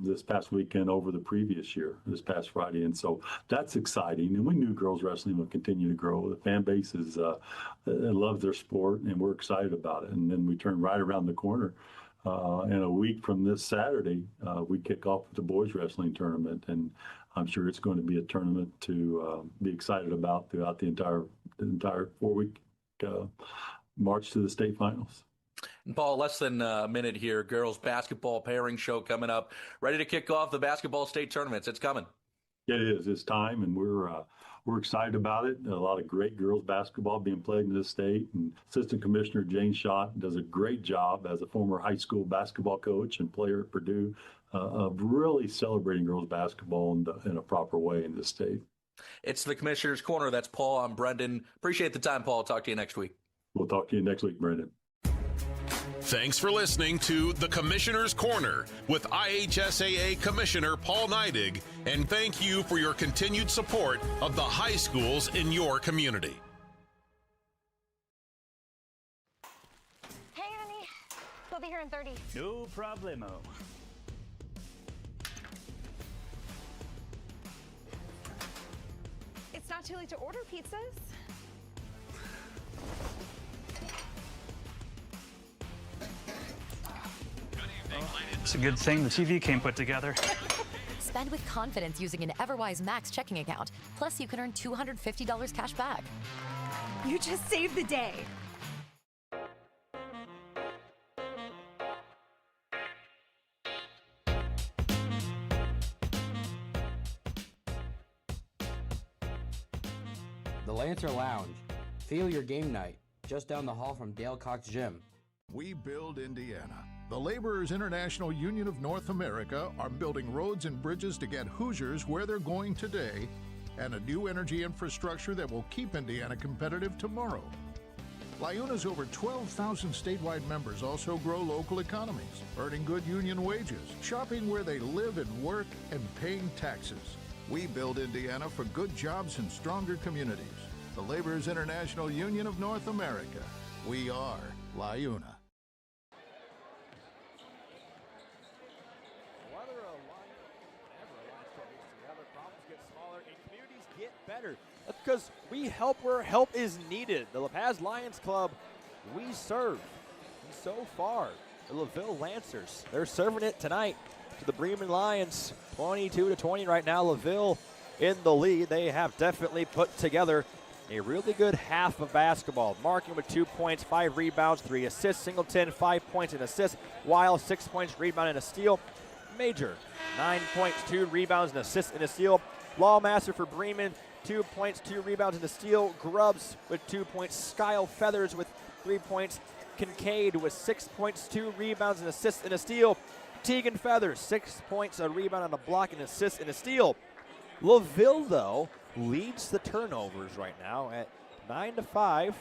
S16: this past weekend over the previous year, this past Friday. And so that's exciting. And we knew girls wrestling would continue to grow. The fan base loves their sport, and we're excited about it. And then we turn right around the corner. And a week from this Saturday, we kick off with the boys wrestling tournament. And I'm sure it's going to be a tournament to be excited about throughout the entire 4-week march to the state finals.
S15: And Paul, less than a minute here. Girls basketball pairing show coming up. Ready to kick off the basketball state tournaments. It's coming.
S16: Yeah, it is. It's time, and we're excited about it. A lot of great girls basketball being played in this state. And Assistant Commissioner Jane Schott does a great job as a former high school basketball coach and player at Purdue of really celebrating girls basketball in a proper way in this state.
S15: It's the Commissioner's Corner. That's Paul. I'm Brendan. Appreciate the time, Paul. Talk to you next week.
S16: We'll talk to you next week, Brendan.
S14: Thanks for listening to the Commissioner's Corner with IHSAA Commissioner Paul Neidig, and thank you for your continued support of the high schools in your community.
S11: Hey, honey. We'll be here in 30.
S17: No problemo.
S3: It's not too late to order pizzas.
S17: It's a good thing the TV came put together.
S5: Spend with confidence using an Everwise Max checking account. Plus, you can earn $250 cash back.
S3: You just saved the day.
S6: The Lancer Lounge. Feel your game night. Just down the hall from Dale Cox Gym.
S18: We build Indiana. The Laborers International Union of North America are building roads and bridges to get Hoosiers where they're going today, and a new energy infrastructure that will keep Indiana competitive tomorrow. LIUNA's over 12,000 statewide members also grow local economies, earning good union wages, shopping where they live and work, and paying taxes. We build Indiana for good jobs and stronger communities. The Laborers International Union of North America. We are LIUNA.
S1: Better. That's because we help where help is needed. The La Paz Lions Club, we serve. And so far, the LaVille Lancers, they're serving it tonight to the Bremen Lions. 22-20 right now. LaVille in the lead. They have definitely put together a really good half of basketball. Marking with 2 points, 5 rebounds, 3 assists. Singleton, 5 points and assists. Weil, 6 points, rebound and a steal. Major, 9 points, 2 rebounds and assists and a steal. Lawmaster for Bremen, 2 points, 2 rebounds and a steal. Grubbs with 2 points. Skyle Feathers with 3 points. Kincaid with 6 points, 2 rebounds and assists and a steal. Tegan Feathers, 6 points, a rebound and a block and assist and a steal. LaVille, though, leads the turnovers right now at 9-5.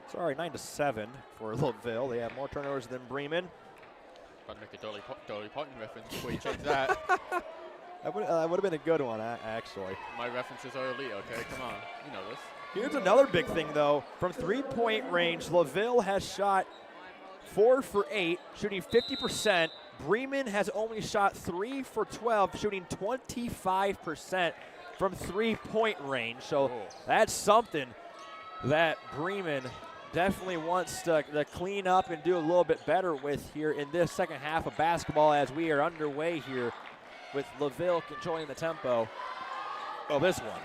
S1: Sorry, 9-7 for LaVille. They have more turnovers than Bremen.
S2: Got to make a Dolly Parton reference before you change that.
S1: That would have been a good one, actually.
S2: My references are elite, okay? Come on. You know this.
S1: Here's another big thing, though. From three-point range, LaVille has shot 4 for 8, shooting 50%. Bremen has only shot 3 for 12, shooting 25% from three-point range. So that's something that Bremen definitely wants to clean up and do a little bit better with here in this second half of basketball as we are underway here with LaVille controlling the tempo. Oh, this one.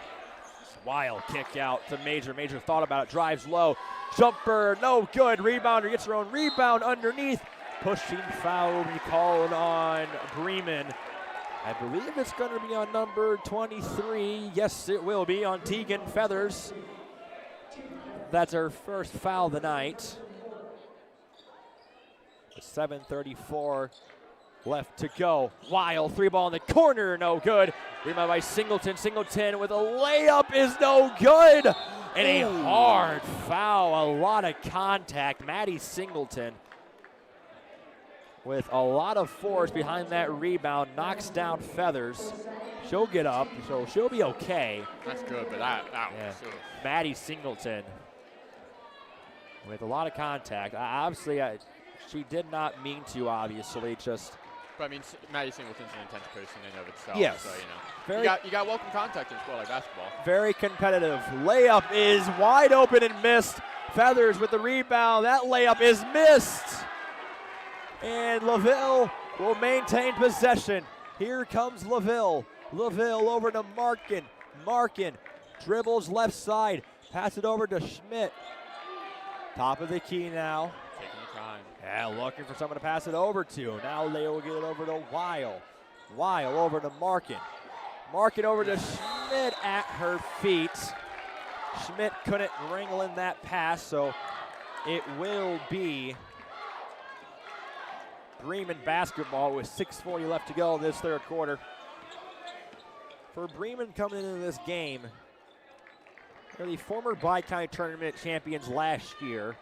S1: Wild kick out to Major. Major thought about it, drives low. Jumper, no good. Rebounder gets her own rebound underneath. Pushing foul will be called on Bremen. I believe it's going to be on number 23. Yes, it will be on Tegan Feathers. That's her first foul of the night. 7:34 left to go. Wild three ball in the corner, no good. Rebound by Singleton. Singleton with a layup is no good. And a hard foul, a lot of contact. Maddie Singleton with a lot of force behind that rebound, knocks down Feathers. She'll get up, so she'll be okay.
S2: That's good, but that was
S1: Maddie Singleton with a lot of contact. Obviously, she did not mean to, obviously, just.
S2: But I mean, Maddie Singleton's an intense person in and of itself.
S1: Yes.
S2: So, you know, you got welcome contact in a sport like basketball.
S1: Very competitive. Layup is wide open and missed. Feathers with the rebound. That layup is missed. And LaVille will maintain possession. Here comes LaVille. LaVille over to Markin. Markin dribbles left side. Pass it over to Schmidt. Top of the key now.
S2: Taking the time.
S1: Yeah, looking for someone to pass it over to. Now they will get it over to Weil. Weil over to Markin. Markin over to Schmidt at her feet. Schmidt couldn't wrangle in that pass, so it will be Bremen basketball with 6:40 left to go this third quarter. For Bremen coming into this game, they're the former Bicounty tournament champions last year.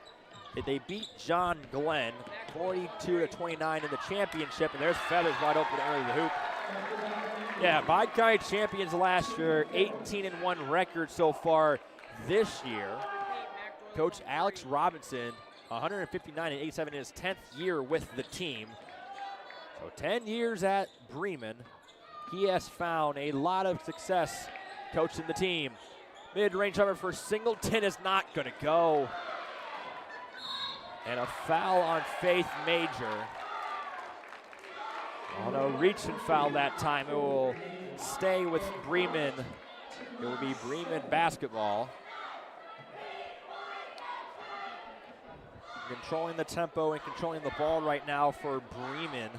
S1: They beat John Glenn 42-29 in the championship, and there's Feathers wide open early the hoop. Yeah, Bicounty champions last year, 18-1 record so far this year. Coach Alex Robinson, 159-87 in his 10th year with the team. So 10 years at Bremen. He has found a lot of success coaching the team. Mid-range jumper for Singleton is not going to go. And a foul on Faith Major. Oh no, reach and foul that time. It will stay with Bremen. It will be Bremen basketball. Controlling the tempo and controlling the ball right now for Bremen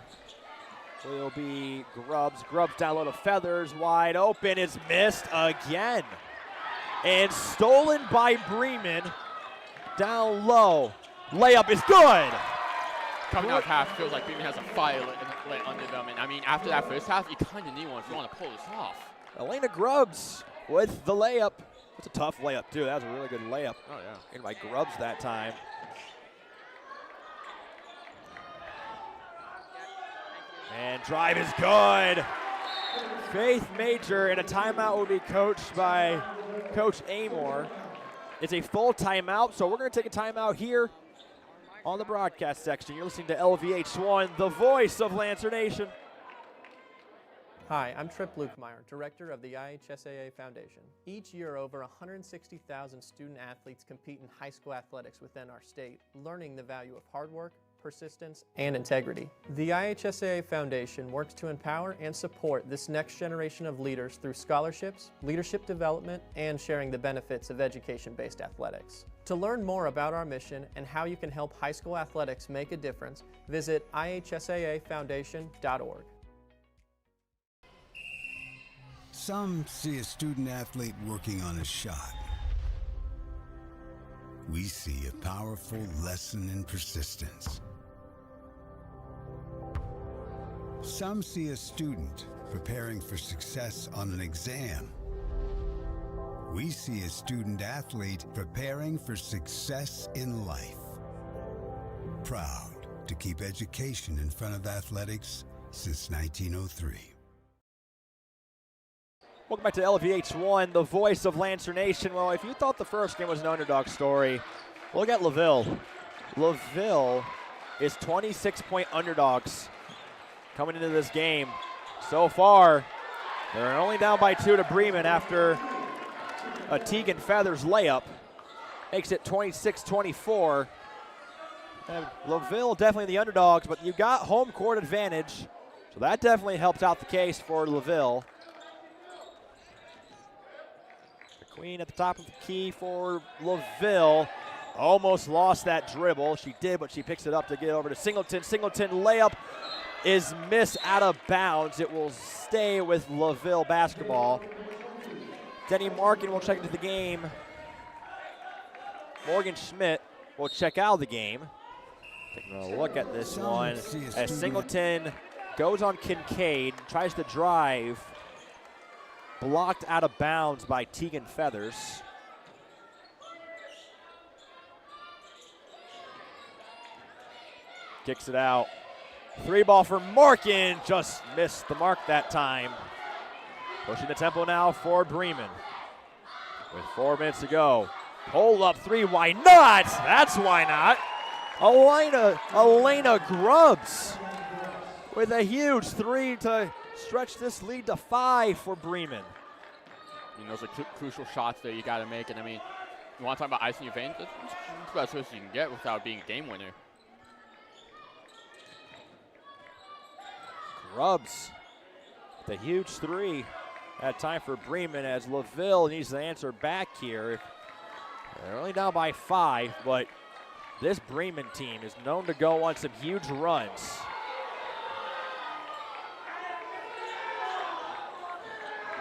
S1: will be Grubbs. Grubbs down low to Feathers, wide open, is missed again. And stolen by Bremen, down low. Layup is good.
S2: Coming out half feels like Bremen has a fire lit under them, and I mean, after that first half, you kind of need one if you want to pull this off.
S1: Elena Grubbs with the layup. It's a tough layup too. That was a really good layup.
S2: Oh yeah.
S1: In by Grubbs that time. And drive is good. Faith Major, and a timeout will be coached by Coach Amor. It's a full timeout, so we're going to take a timeout here on the broadcast section. You're listening to LVH1, the voice of Lancer Nation.
S19: Hi, I'm Trip Lukemeier, Director of the IHSAA Foundation. Each year, over 160,000 student athletes compete in high school athletics within our state, learning the value of hard work, persistence, and integrity. The IHSAA Foundation works to empower and support this next generation of leaders through scholarships, leadership development, and sharing the benefits of education-based athletics. To learn more about our mission and how you can help high school athletics make a difference, visit ihsaafoundation.org.
S20: Some see a student athlete working on a shot. We see a powerful lesson in persistence. Some see a student preparing for success on an exam. We see a student athlete preparing for success in life. Proud to keep education in front of athletics since 1903.
S1: Welcome back to LVH1, the voice of Lancer Nation. Well, if you thought the first game was an underdog story, look at LaVille. LaVille is 26-point underdogs coming into this game. So far, they're only down by 2 to Bremen after a Tegan Feathers layup. Makes it 26-24. And LaVille definitely the underdogs, but you got home court advantage, so that definitely helps out the case for LaVille. McQueen at the top of the key for LaVille. Almost lost that dribble. She did, but she picks it up to get over to Singleton. Singleton layup is missed out of bounds. It will stay with LaVille basketball. Denny Markin will check into the game. Morgan Schmidt will check out of the game. Taking a look at this one as Singleton goes on Kincaid, tries to drive. Blocked out of bounds by Tegan Feathers. Kicks it out. 3-ball for Markin, just missed the mark that time. Pushing the tempo now for Bremen. With 4 minutes to go. Hold up 3, why not? That's why not. Elena Grubbs with a huge 3 to stretch this lead to 5 for Bremen.
S2: Those are crucial shots that you got to make. And I mean, you want to talk about icing your veins? That's the best you can get without being a game winner.
S1: Grubbs, the huge 3 at time for Bremen as LaVille needs to answer back here. They're only down by 5, but this Bremen team is known to go on some huge runs.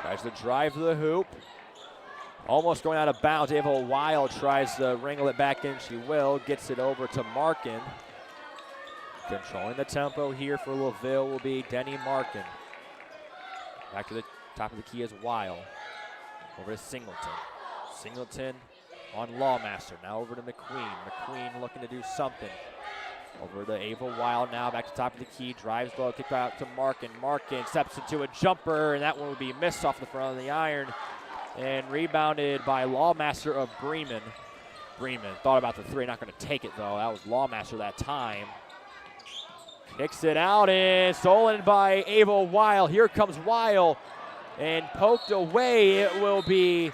S1: Tries to drive to the hoop. Almost going out of bounds. Ava Wild tries to wrangle it back in. She will. Gets it over to Markin. Controlling the tempo here for LaVille will be Denny Markin. Back to the top of the key is Wild. Over to Singleton. Singleton on Lawmaster. Now over to McQueen. McQueen looking to do something. Over to Ava Wild now, back to top of the key, drives low, kick out to Markin. Markin steps into a jumper, and that one will be missed off the front of the iron. And rebounded by Lawmaster of Bremen. Bremen thought about the 3, not going to take it though. That was Lawmaster that time. Kicks it out and stolen by Ava Wild. Here comes Wild and poked away. It will be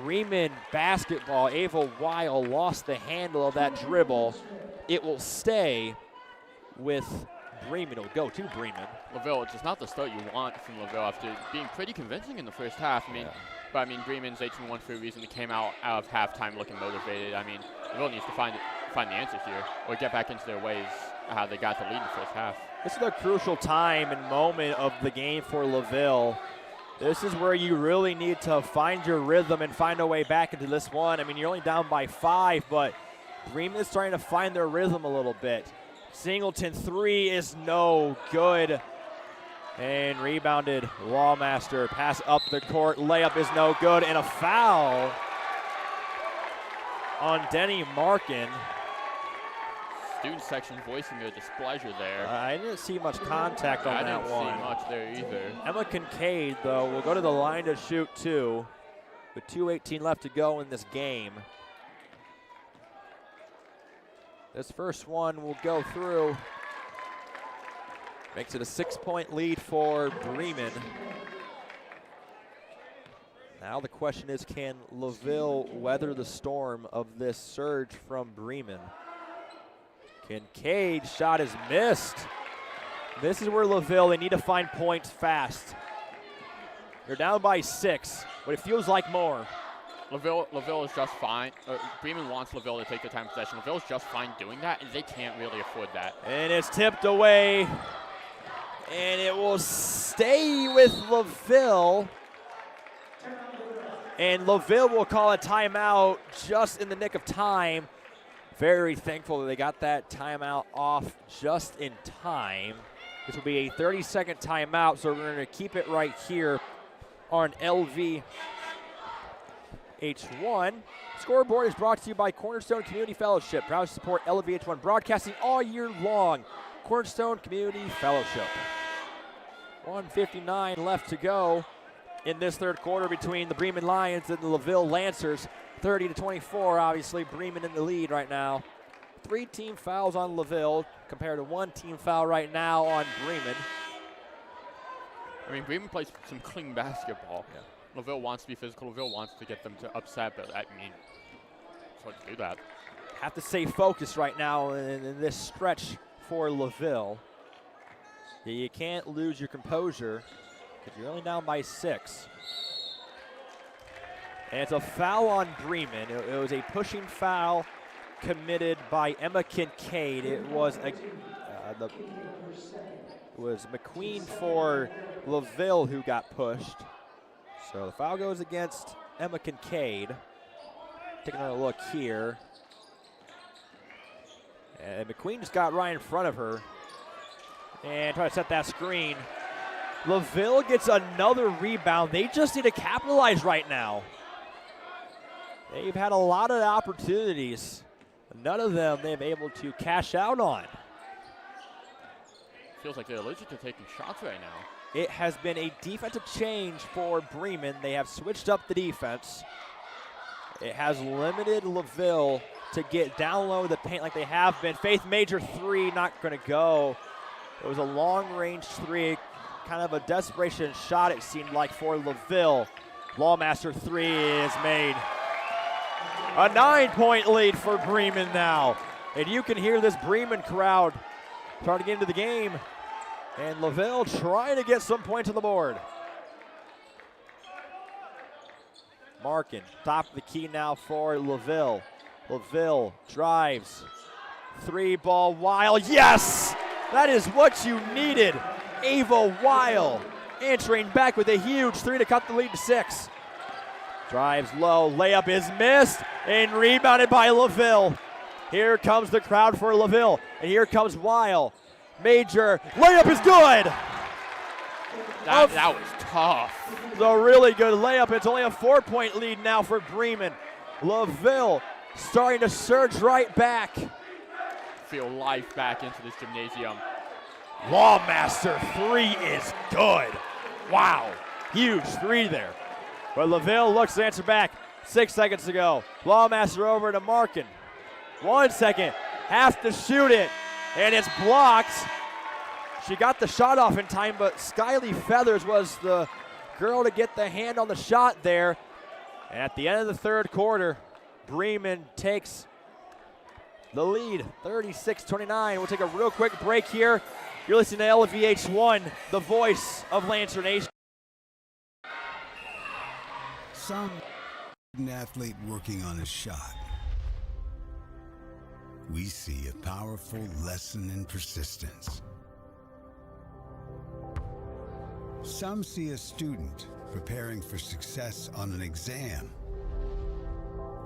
S1: Bremen basketball. Ava Wild lost the handle of that dribble. It will stay with Bremen. It'll go to Bremen.
S2: LaVille, it's just not the start you want from LaVille after being pretty convincing in the first half. I mean, but I mean, Bremen's 18-1 for a reason. They came out of halftime looking motivated. I mean, LaVille needs to find the answer here or get back into their ways how they got the lead in the first half.
S1: This is a crucial time and moment of the game for LaVille. This is where you really need to find your rhythm and find a way back into this one. I mean, you're only down by 5, but Bremen is starting to find their rhythm a little bit. Singleton 3 is no good. And rebounded Lawmaster. Pass up the court. Layup is no good. And a foul on Denny Markin.
S2: Student section voicing their displeasure there.
S1: I didn't see much contact on that one.
S2: I didn't see much there either.
S1: Emma Kincaid, though, will go to the line to shoot 2. With 2:18 left to go in this game. This first one will go through. Makes it a 6-point lead for Bremen. Now the question is, can LaVille weather the storm of this surge from Bremen? Kincaid's shot is missed. This is where LaVille, they need to find points fast. They're down by 6, but it feels like more.
S2: LaVille is just fine. Bremen wants LaVille to take the time of possession. LaVille is just fine doing that, and they can't really afford that.
S1: And it's tipped away, and it will stay with LaVille. And LaVille will call a timeout just in the nick of time. Very thankful that they got that timeout off just in time. This will be a 30-second timeout, so we're going to keep it right here on LVH1. Scoreboard is brought to you by Cornerstone Community Fellowship. Proud to support LVH1 broadcasting all year long. Cornerstone Community Fellowship. 1:59 left to go in this third quarter between the Bremen Lions and the LaVille Lancers. 30-24, obviously, Bremen in the lead right now. 3 team fouls on LaVille compared to 1 team foul right now on Bremen.
S2: I mean, Bremen plays some clean basketball. Yeah. LaVille wants to be physical. LaVille wants to get them to upset, but I mean, it's hard to do that.
S1: Have to stay focused right now in this stretch for LaVille. You can't lose your composure because you're only down by 6. And it's a foul on Bremen. It was a pushing foul committed by Emma Kincaid. It was McQueen for LaVille who got pushed. So the foul goes against Emma Kincaid. Taking another look here. And McQueen just got right in front of her and try to set that screen. LaVille gets another rebound. They just need to capitalize right now. They've had a lot of opportunities. None of them they've been able to cash out on.
S2: Feels like they're allergic to taking shots right now.
S1: It has been a defensive change for Bremen. They have switched up the defense. It has limited LaVille to get down low in the paint like they have been. Faith Major 3, not going to go. It was a long-range 3, kind of a desperation shot it seemed like for LaVille. Lawmaster 3 is made. A 9-point lead for Bremen now. And you can hear this Bremen crowd trying to get into the game. And LaVille trying to get some points on the board. Markin, top of the key now for LaVille. LaVille drives. 3-ball Weil. Yes! That is what you needed. Ava Weil answering back with a huge 3 to cut the lead to 6. Drives low, layup is missed, and rebounded by LaVille. Here comes the crowd for LaVille, and here comes Weil. Major, layup is good!
S2: That was tough.
S1: It's a really good layup. It's only a 4-point lead now for Bremen. LaVille starting to surge right back.
S2: Feel life back into this gymnasium.
S1: Lawmaster 3 is good. Wow, huge 3 there. But LaVille looks to answer back. 6 seconds to go. Lawmaster over to Markin. 1 second, has to shoot it, and it's blocked. She got the shot off in time, but Skyly Feathers was the girl to get the hand on the shot there. And at the end of the third quarter, Bremen takes the lead, 36-29. We'll take a real quick break here. You're listening to LVH1, the voice of Lancer Nation.
S20: Some athlete working on a shot. We see a powerful lesson in persistence. Some see a student preparing for success on an exam.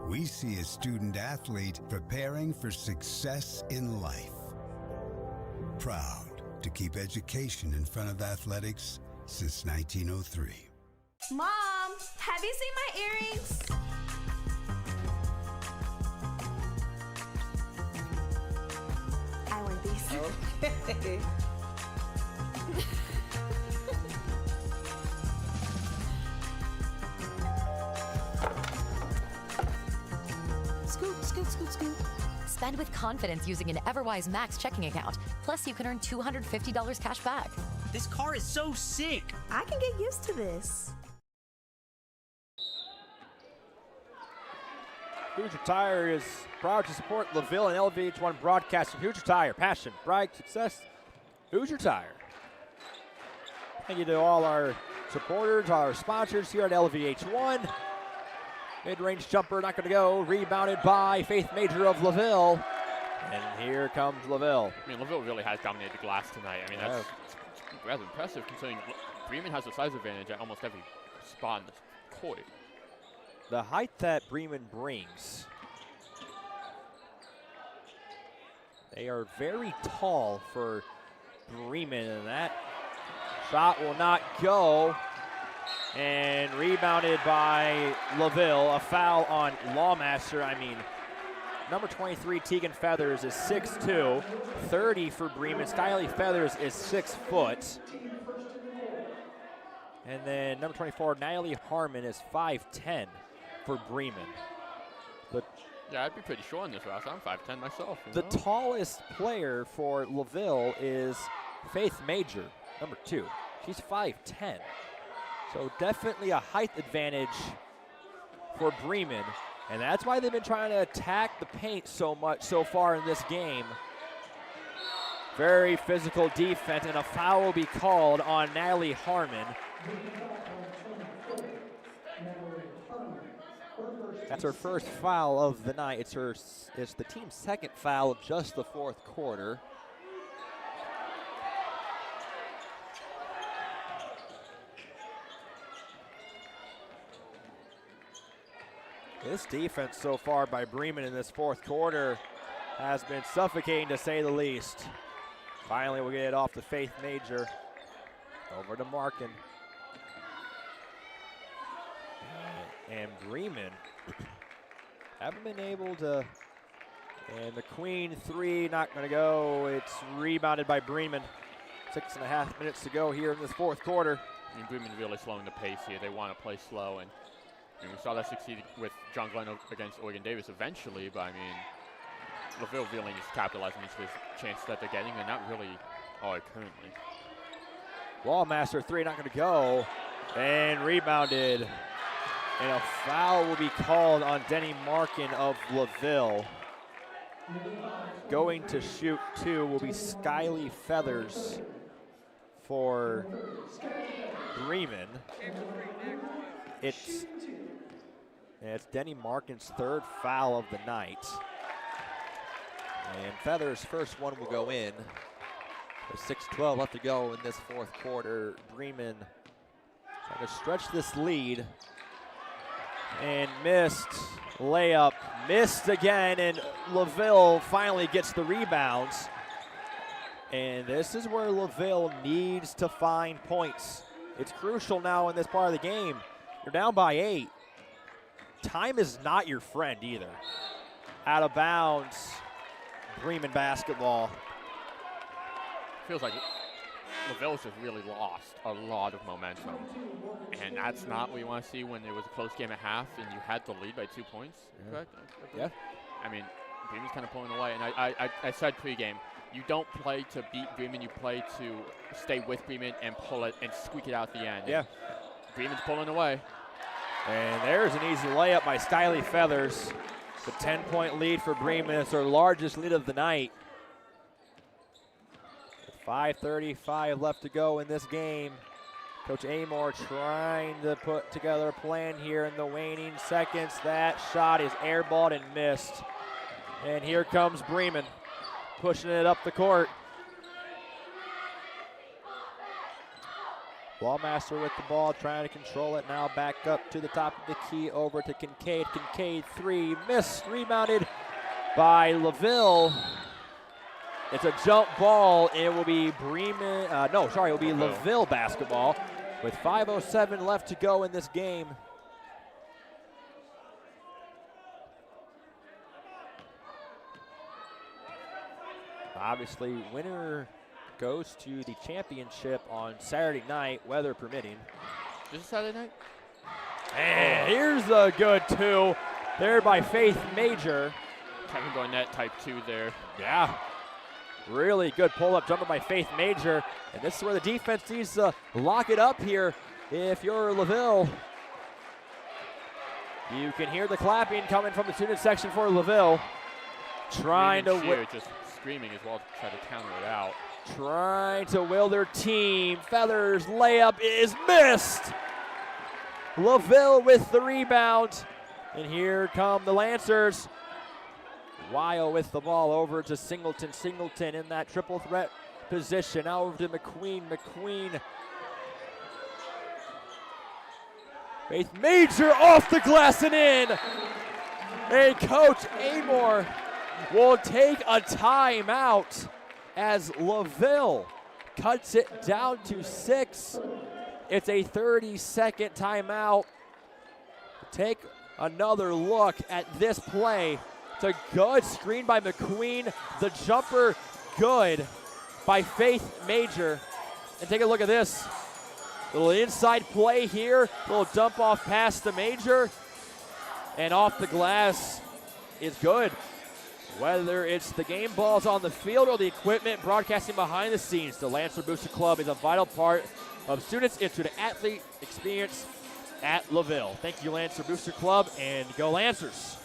S20: We see a student athlete preparing for success in life. Proud to keep education in front of athletics since 1903.
S3: Mom, have you seen my earrings? I want these.
S4: Okay.
S3: Scoot, scoot, scoot, scoot.
S5: Spend with confidence using an Everwise Max checking account. Plus, you can earn $250 cash back.
S4: This car is so sick.
S3: I can get used to this.
S1: Hoosier Tire is proud to support LaVille and LVH1 broadcasting. Hoosier Tire, passion, pride, success. Hoosier Tire. Thank you to all our supporters, our sponsors here at LVH1. Mid-range jumper, not going to go. Rebounded by Faith Major of LaVille. And here comes LaVille.
S2: I mean, LaVille really has dominated the glass tonight. I mean, that's rather impressive considering Bremen has a size advantage at almost every spot in the court.
S1: The height that Bremen brings. They are very tall for Bremen, and that shot will not go. And rebounded by LaVille. A foul on Lawmaster. I mean, number 23, Tegan Feathers, is 6'2", 30 for Bremen. Skyly Feathers is 6 foot. And then number 24, Natalie Harmon, is 5'10" for Bremen.
S2: Yeah, I'd be pretty short in this route. I'm 5'10" myself.
S1: The tallest player for LaVille is Faith Major, number 2. She's 5'10". So definitely a height advantage for Bremen. And that's why they've been trying to attack the paint so much so far in this game. Very physical defense, and a foul will be called on Natalie Harmon. That's her first foul of the night. It's the team's second foul of just the fourth quarter. This defense so far by Bremen in this fourth quarter has been suffocating, to say the least. Finally, we'll get it off the Faith Major. Over to Markin. And Bremen haven't been able to, and the Queen three not going to go. It's rebounded by Bremen. 6.5 minutes to go here in this fourth quarter.
S2: I mean, Bremen really slowing the pace here. They want to play slow, and we saw that succeed with John Glenn against Oregon Davis eventually, but I mean, LaVille really needs to capitalize on these chances that they're getting. They're not really currently.
S1: Wallmaster three not going to go, and rebounded. And a foul will be called on Denny Markin of LaVille. Going to shoot two will be Skyly Feathers for Bremen. It's Denny Markin's third foul of the night. And Feathers' first one will go in. There's 6:12 left to go in this fourth quarter. Bremen trying to stretch this lead. And missed. Layup. Missed again, and LaVille finally gets the rebounds. And this is where LaVille needs to find points. It's crucial now in this part of the game. You're down by 8. Time is not your friend either. Out of bounds. Bremen basketball.
S2: Feels like LaVille's just really lost a lot of momentum. And that's not what you want to see when there was a close game at half and you had the lead by 2 points, correct?
S1: Yeah.
S2: I mean, Bremen's kind of pulling away. And I said pregame, you don't play to beat Bremen, you play to stay with Bremen and pull it and squeak it out at the end.
S1: Yeah.
S2: And Bremen's pulling away.
S1: And there's an easy layup by Skyly Feathers. The 10-point lead for Bremen. It's their largest lead of the night. 5:35 left to go in this game. Coach Amor trying to put together a plan here in the waning seconds. That shot is airballed and missed. And here comes Bremen, pushing it up the court. Ballmaster with the ball, trying to control it. Now back up to the top of the key, over to Kincaid. Kincaid three, missed, rebounded by LaVille. It's a jump ball, and it will be Bremen, it will be LaVille basketball with 5:07 left to go in this game. Obviously, winner goes to the championship on Saturday night, weather permitting.
S2: Is it Saturday night?
S1: And here's a good two there by Faith Major.
S2: Kevin Garnett type 2 there.
S1: Yeah. Really good pull-up jumper by Faith Major. And this is where the defense needs to lock it up here. If you're LaVille, you can hear the clapping coming from the student section for LaVille. Trying to
S2: just screaming as well to try to counter it out.
S1: Trying to will their team. Feathers layup is missed. LaVille with the rebound. And here come the Lancers. Weil with the ball over to Singleton. Singleton in that triple threat position. Now over to McQueen. McQueen. Faith Major off the glass and in. And Coach Amor will take a timeout as LaVille cuts it down to 6. It's a 30-second timeout. Take another look at this play. It's a good screen by McQueen. The jumper good by Faith Major. And take a look at this. Little inside play here. Little dump off pass to Major. And off the glass is good. Whether it's the game balls on the field or the equipment broadcasting behind the scenes, the Lancer Booster Club is a vital part of students into the athlete experience at LaVille. Thank you, Lancer Booster Club, and go Lancers.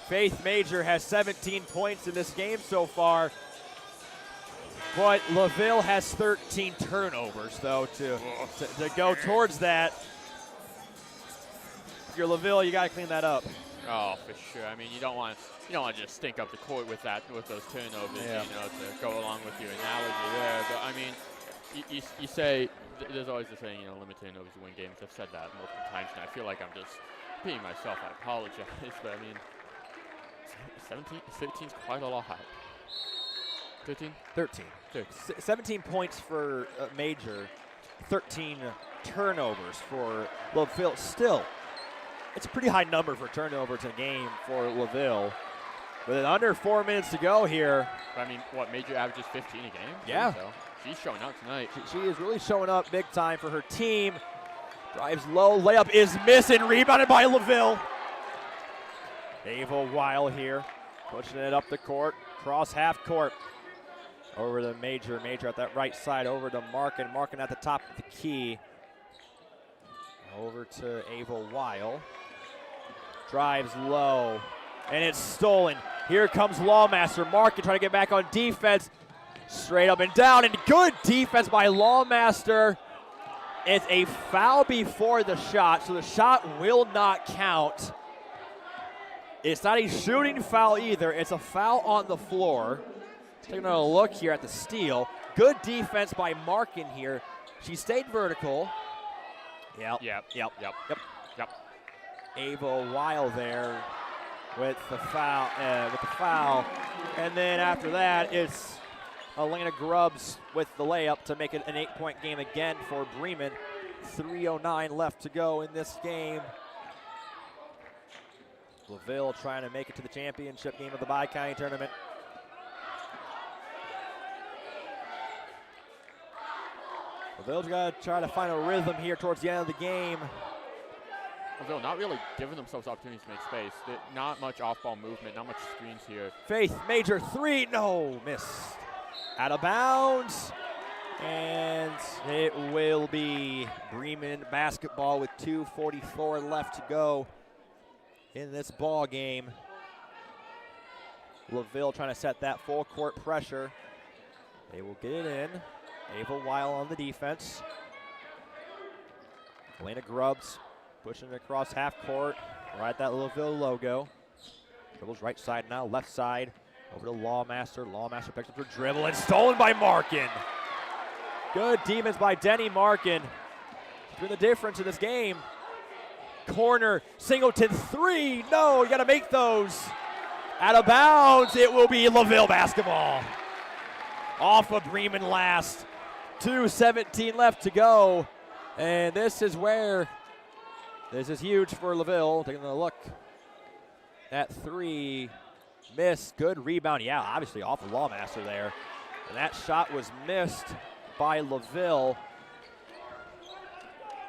S1: Faith Major has 17 points in this game so far, but LaVille has 13 turnovers, though, to go towards that. If you're LaVille, you got to clean that up.
S2: Oh, for sure. I mean, you don't want to just stink up the court with those turnovers,
S1: yeah.
S2: To go along with your analogy there. But I mean, you say there's always the saying, limit turnovers to win games. I've said that multiple times, and I feel like I'm just repeating myself. I apologize, but I mean, 15 is quite a lot. 13?
S1: 13. 17 points for Major, 13 turnovers for LaVille. Still, it's a pretty high number for turnovers in a game for LaVille. With under 4 minutes to go here.
S2: I mean, Major averages 15 a game?
S1: Yeah.
S2: So she's showing out tonight.
S1: She is really showing up big time for her team. Drives low, layup is missing, rebounded by LaVille. Ava Weil here, pushing it up the court, cross half court. Over to Major at that right side, over to Markin at the top of the key. Over to Ava Weil. Drives low, and it's stolen. Here comes Lawmaster. Markin trying to get back on defense. Straight up and down, and good defense by Lawmaster. It's a foul before the shot, so the shot will not count. It's not a shooting foul either. It's a foul on the floor. Taking a look here at the steal. Good defense by Markin here. She stayed vertical. Yep. Ava Weil there with the foul. And then after that, it's Elena Grubbs with the layup to make it an 8-point game again for Bremen. 3:09 left to go in this game. LaVille trying to make it to the championship game of the Bicounty tournament. LaVille's got to try to find a rhythm here towards the end of the game.
S2: LaVille not really giving themselves opportunities to make space. Not much off-ball movement, not much screens here.
S1: Faith Major three, no, missed. Out of bounds, and it will be Bremen basketball with 2:44 left to go in this ball game. LaVille trying to set that full court pressure. They will get it in. Ava Weil on the defense. Elena Grubbs pushing it across half court. Right at that LaVille logo. Dribbles right side now, left side. Over to Lawmaster. Lawmaster picks up her dribble and stolen by Markin. Good defense by Denny Markin. She's been the difference in this game. Corner, Singleton three. No, you got to make those. Out of bounds, it will be LaVille basketball. Off of Bremen last. 2:17 left to go. And this is huge for LaVille. Taking a look at three. Missed. Good rebound. Yeah, obviously off of Lawmaster there. And that shot was missed by LaVille.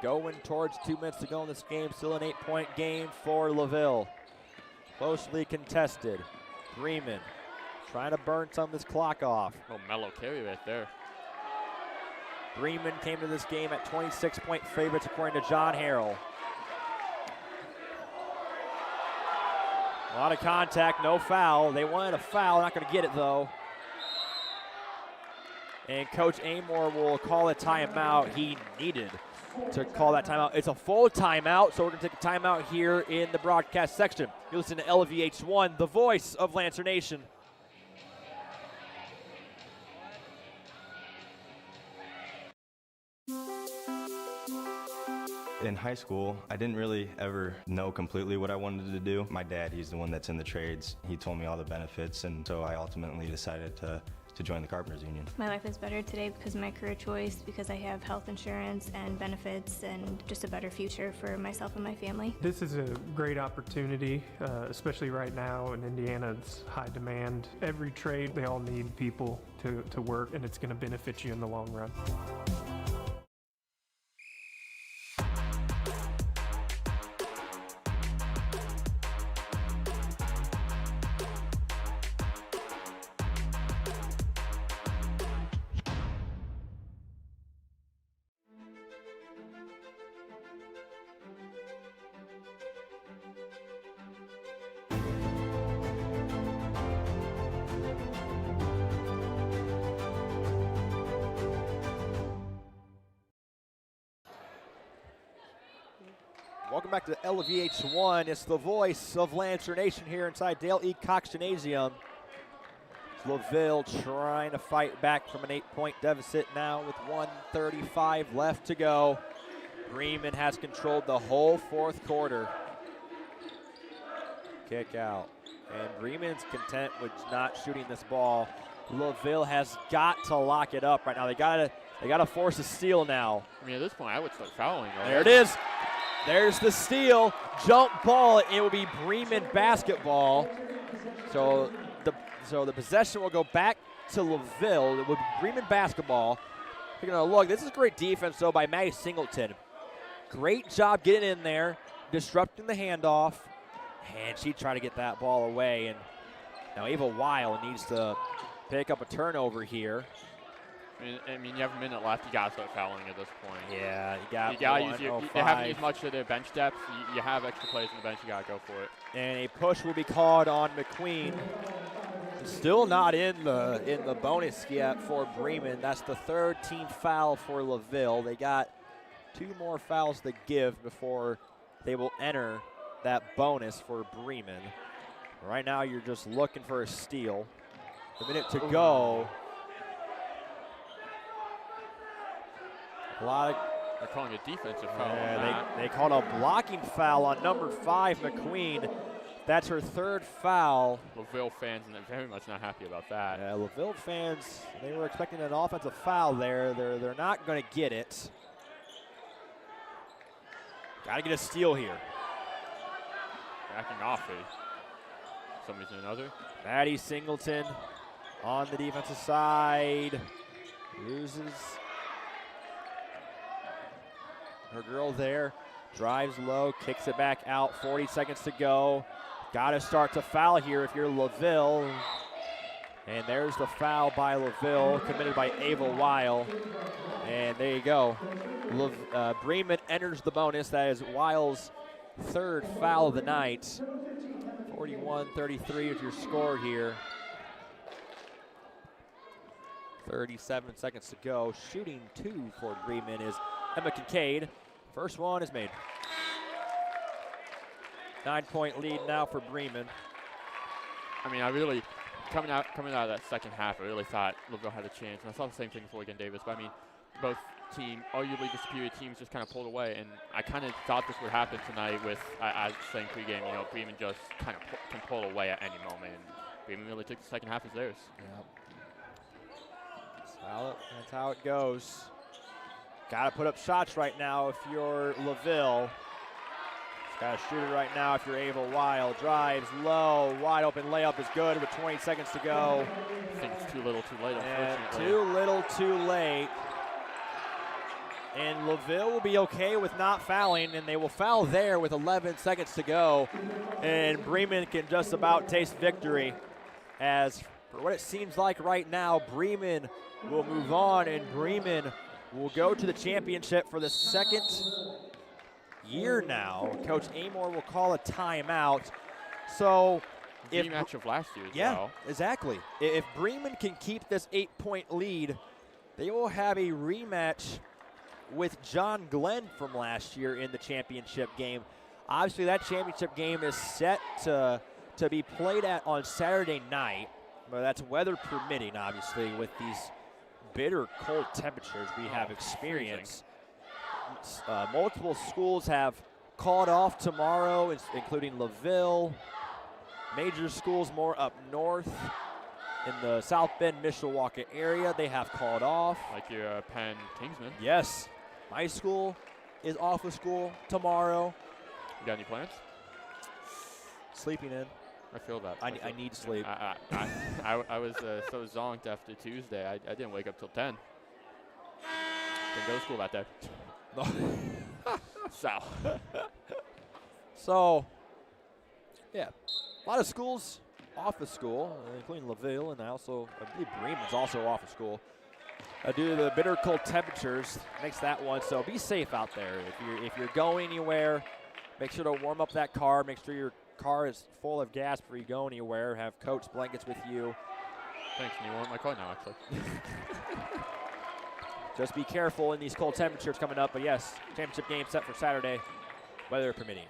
S1: Going towards 2 minutes to go in this game. Still an 8-point game for LaVille. Closely contested. Bremen trying to burn some of this clock off.
S2: Oh, mellow carry right there.
S1: Bremen came to this game at 26-point favorites according to John Harrell. A lot of contact, no foul. They wanted a foul, not going to get it though. And Coach Amor will call a timeout. He needed to call that timeout. It's a full timeout, so we're going to take a timeout here in the broadcast section. You listen to LVH1, the voice of Lancer Nation.
S7: In high school, I didn't really ever know completely what I wanted to do. My dad, he's the one that's in the trades. He told me all the benefits, and so I ultimately decided to join the Carpenters Union.
S8: My life is better today because of my career choice, because I have health insurance and benefits and just a better future for myself and my family.
S9: This is a great opportunity, especially right now in Indiana. It's high demand. Every trade, they all need people to work, and it's going to benefit you in the long run.
S1: Welcome back to LVH1. It's the voice of Lancer Nation here inside Dale E. Cox Gymnasium. It's LaVille trying to fight back from an 8-point deficit now with 1:35 left to go. Bremen has controlled the whole fourth quarter. Kick out. And Bremen's content with not shooting this ball. LaVille has got to lock it up right now. They gotta force a steal now.
S2: I mean, at this point, I would start fouling. Right?
S1: There it is. There's the steal. Jump ball. It will be Bremen basketball. So the possession will go back to LaVille. It will be Bremen basketball. Taking a look. This is great defense, though, by Maddie Singleton. Great job getting in there, disrupting the handoff. And she tried to get that ball away. And now Ava Weil needs to pick up a turnover here.
S2: I mean, you have a minute left. You gotta start fouling at this point.
S1: Yeah,
S2: you gotta use they haven't used much of their bench depth. You have extra players on the bench. You gotta go for it.
S1: And a push will be called on McQueen. Still not in the bonus yet for Bremen. That's the third team foul for LaVille. They got 2 more fouls to give before they will enter that bonus for Bremen. Right now, you're just looking for a steal. A minute to go.
S2: They're calling a defensive foul.
S1: Yeah, they called a blocking foul on number 5, McQueen. That's her 3rd foul.
S2: LaVille fans, and they're very much not happy about that.
S1: Yeah, LaVille fans, they were expecting an offensive foul there. They're not going to get it. Got to get a steal here.
S2: Backing off it. Some reason or another.
S1: Maddie Singleton on the defensive side. Loses her girl there. Drives low, kicks it back out. 40 seconds to go. Got to start to foul here if you're LaVille. And there's the foul by LaVille, committed by Ava Weil. And there you go. Bremen enters the bonus. That is Weil's 3rd foul of the night. 41-33 is your score here. 37 seconds to go. Shooting 2 for Bremen is Emma Kincaid. First one is made. 9-point lead now for Bremen.
S2: I mean, I really, coming out of that second half, I really thought LaVille had a chance. And I saw the same thing with Oregon Davis. But I mean, both arguably the superior teams just kind of pulled away. And I kind of thought this would happen tonight with, I was saying pregame, Bremen just kind of can pull away at any moment. And Bremen really took the second half as theirs.
S1: Yep. That's how it goes. Got to put up shots right now if you're LaVille. Got to shoot it right now if you're Ava Weil. Drives low, wide open layup is good with 20 seconds to go.
S2: I think it's too little too late, unfortunately.
S1: Too little too late. And LaVille will be okay with not fouling, and they will foul there with 11 seconds to go. And Bremen can just about taste victory, as for what it seems like right now, Bremen will move on, and Bremen will go to the championship for the 2nd year now. Coach Amor will call a timeout. So
S2: rematch of last year as well.
S1: Yeah, exactly. If Bremen can keep this 8-point lead, they will have a rematch with John Glenn from last year in the championship game. Obviously, that championship game is set to be played on Saturday night. But that's weather permitting, obviously, with these bitter cold temperatures we have experienced. Multiple schools have called off tomorrow, including LaVille. Major schools more up north in the South Bend, Mishawaka area, they have called off.
S2: Like your Penn Kingsman.
S1: Yes. My school is off of school tomorrow.
S2: You got any plans?
S1: Sleeping in.
S2: I feel that.
S1: I need sleep.
S2: I was so zonked after Tuesday. I didn't wake up till 10. Didn't go to school that day.
S1: So, yeah, a lot of schools off of school, including LaVille, and I believe Bremen's also off of school. Due to the bitter cold temperatures, makes that one. So be safe out there. If you're going anywhere, make sure to warm up that car. Make sure your car is full of gas before you go anywhere. Have coats, blankets with you.
S2: Thanks. Can you warm my car now, actually?
S1: Just be careful in these cold temperatures coming up. But yes, championship game set for Saturday. weather permitting.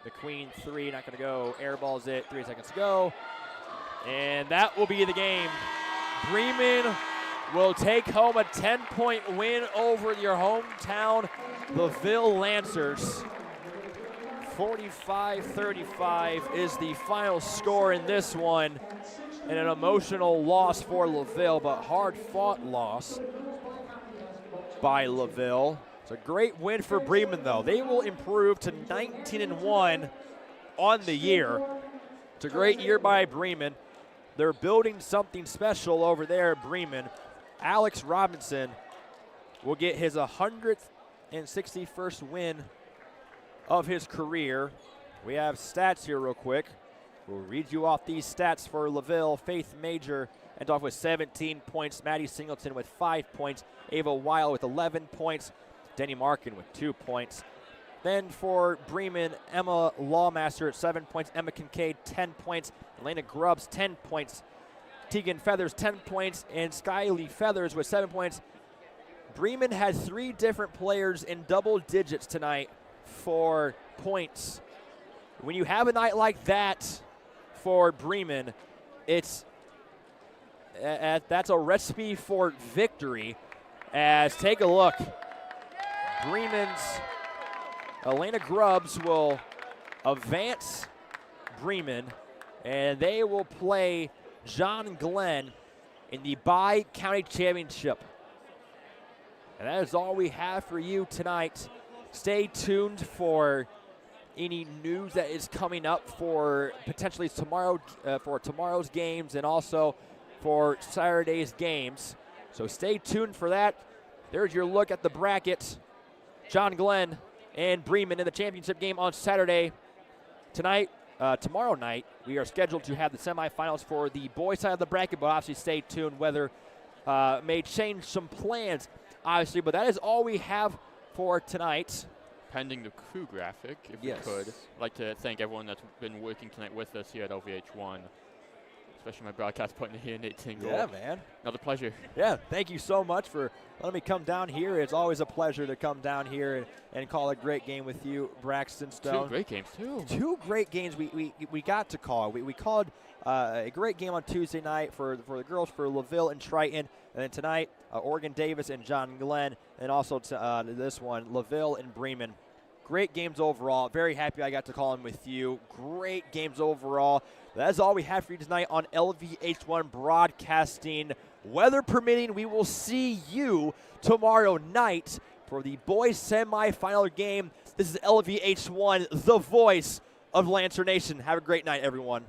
S1: The Queen 3, not going to go. Airballs it, 3 seconds to go. And that will be the game. Bremen will take home a 10-point win over your hometown LaVille Lancers. 45-35 is the final score in this one. And an emotional loss for LaVille, but hard-fought loss by LaVille. It's a great win for Bremen, though. They will improve to 19-1 on the year. It's a great year by Bremen. They're building something special over there at Bremen. Alex Robinson will get his 161st win of his career. We have stats here real quick. We'll read you off these stats for LaVille. Faith Major ends off with 17 points. Maddie Singleton with 5 points. Ava Weil with 11 points. Denny Markin with 2 points. Then for Bremen, Emma Lawmaster at 7 points. Emma Kincaid, 10 points. Elena Grubbs, 10 points. Tegan Feathers, 10 points. And Skyly Feathers with 7 points. Bremen had 3 different players in double digits tonight for points. When you have a night like that for Bremen, that's a recipe for victory. As take a look, Bremen's Elena Grubbs will advance Bremen, and they will play John Glenn in the Bicounty Championship. And that is all we have for you tonight. Stay tuned for any news that is coming up for potentially tomorrow's games and also for Saturday's games. So stay tuned for that. There's your look at the bracket. John Glenn and Bremen in the championship game on Saturday. Tomorrow night, we are scheduled to have the semifinals for the boys side of the bracket, but obviously stay tuned. Weather may change some plans, obviously, but that is all we have for tonight.
S2: Pending the crew graphic, if we could. I'd like to thank everyone that's been working tonight with us here at LVH1. Especially my broadcast partner here, Nate Tingle.
S1: Yeah, man.
S2: Another pleasure.
S1: Yeah, thank you so much for letting me come down here. It's always a pleasure to come down here and call a great game with you, Braxton Stone.
S2: 2 great games, too.
S1: 2 great games we got to call. We called a great game on Tuesday night for the girls for LaVille and Triton. And then tonight, Oregon Davis and John Glenn. And also this one, LaVille and Bremen. Great games overall. Very happy I got to call in with you. Great games overall. That's all we have for you tonight on LVH1 Broadcasting. Weather permitting, we will see you tomorrow night for the boys semifinal game. This is LVH1, the voice of Lancer Nation. Have a great night, everyone.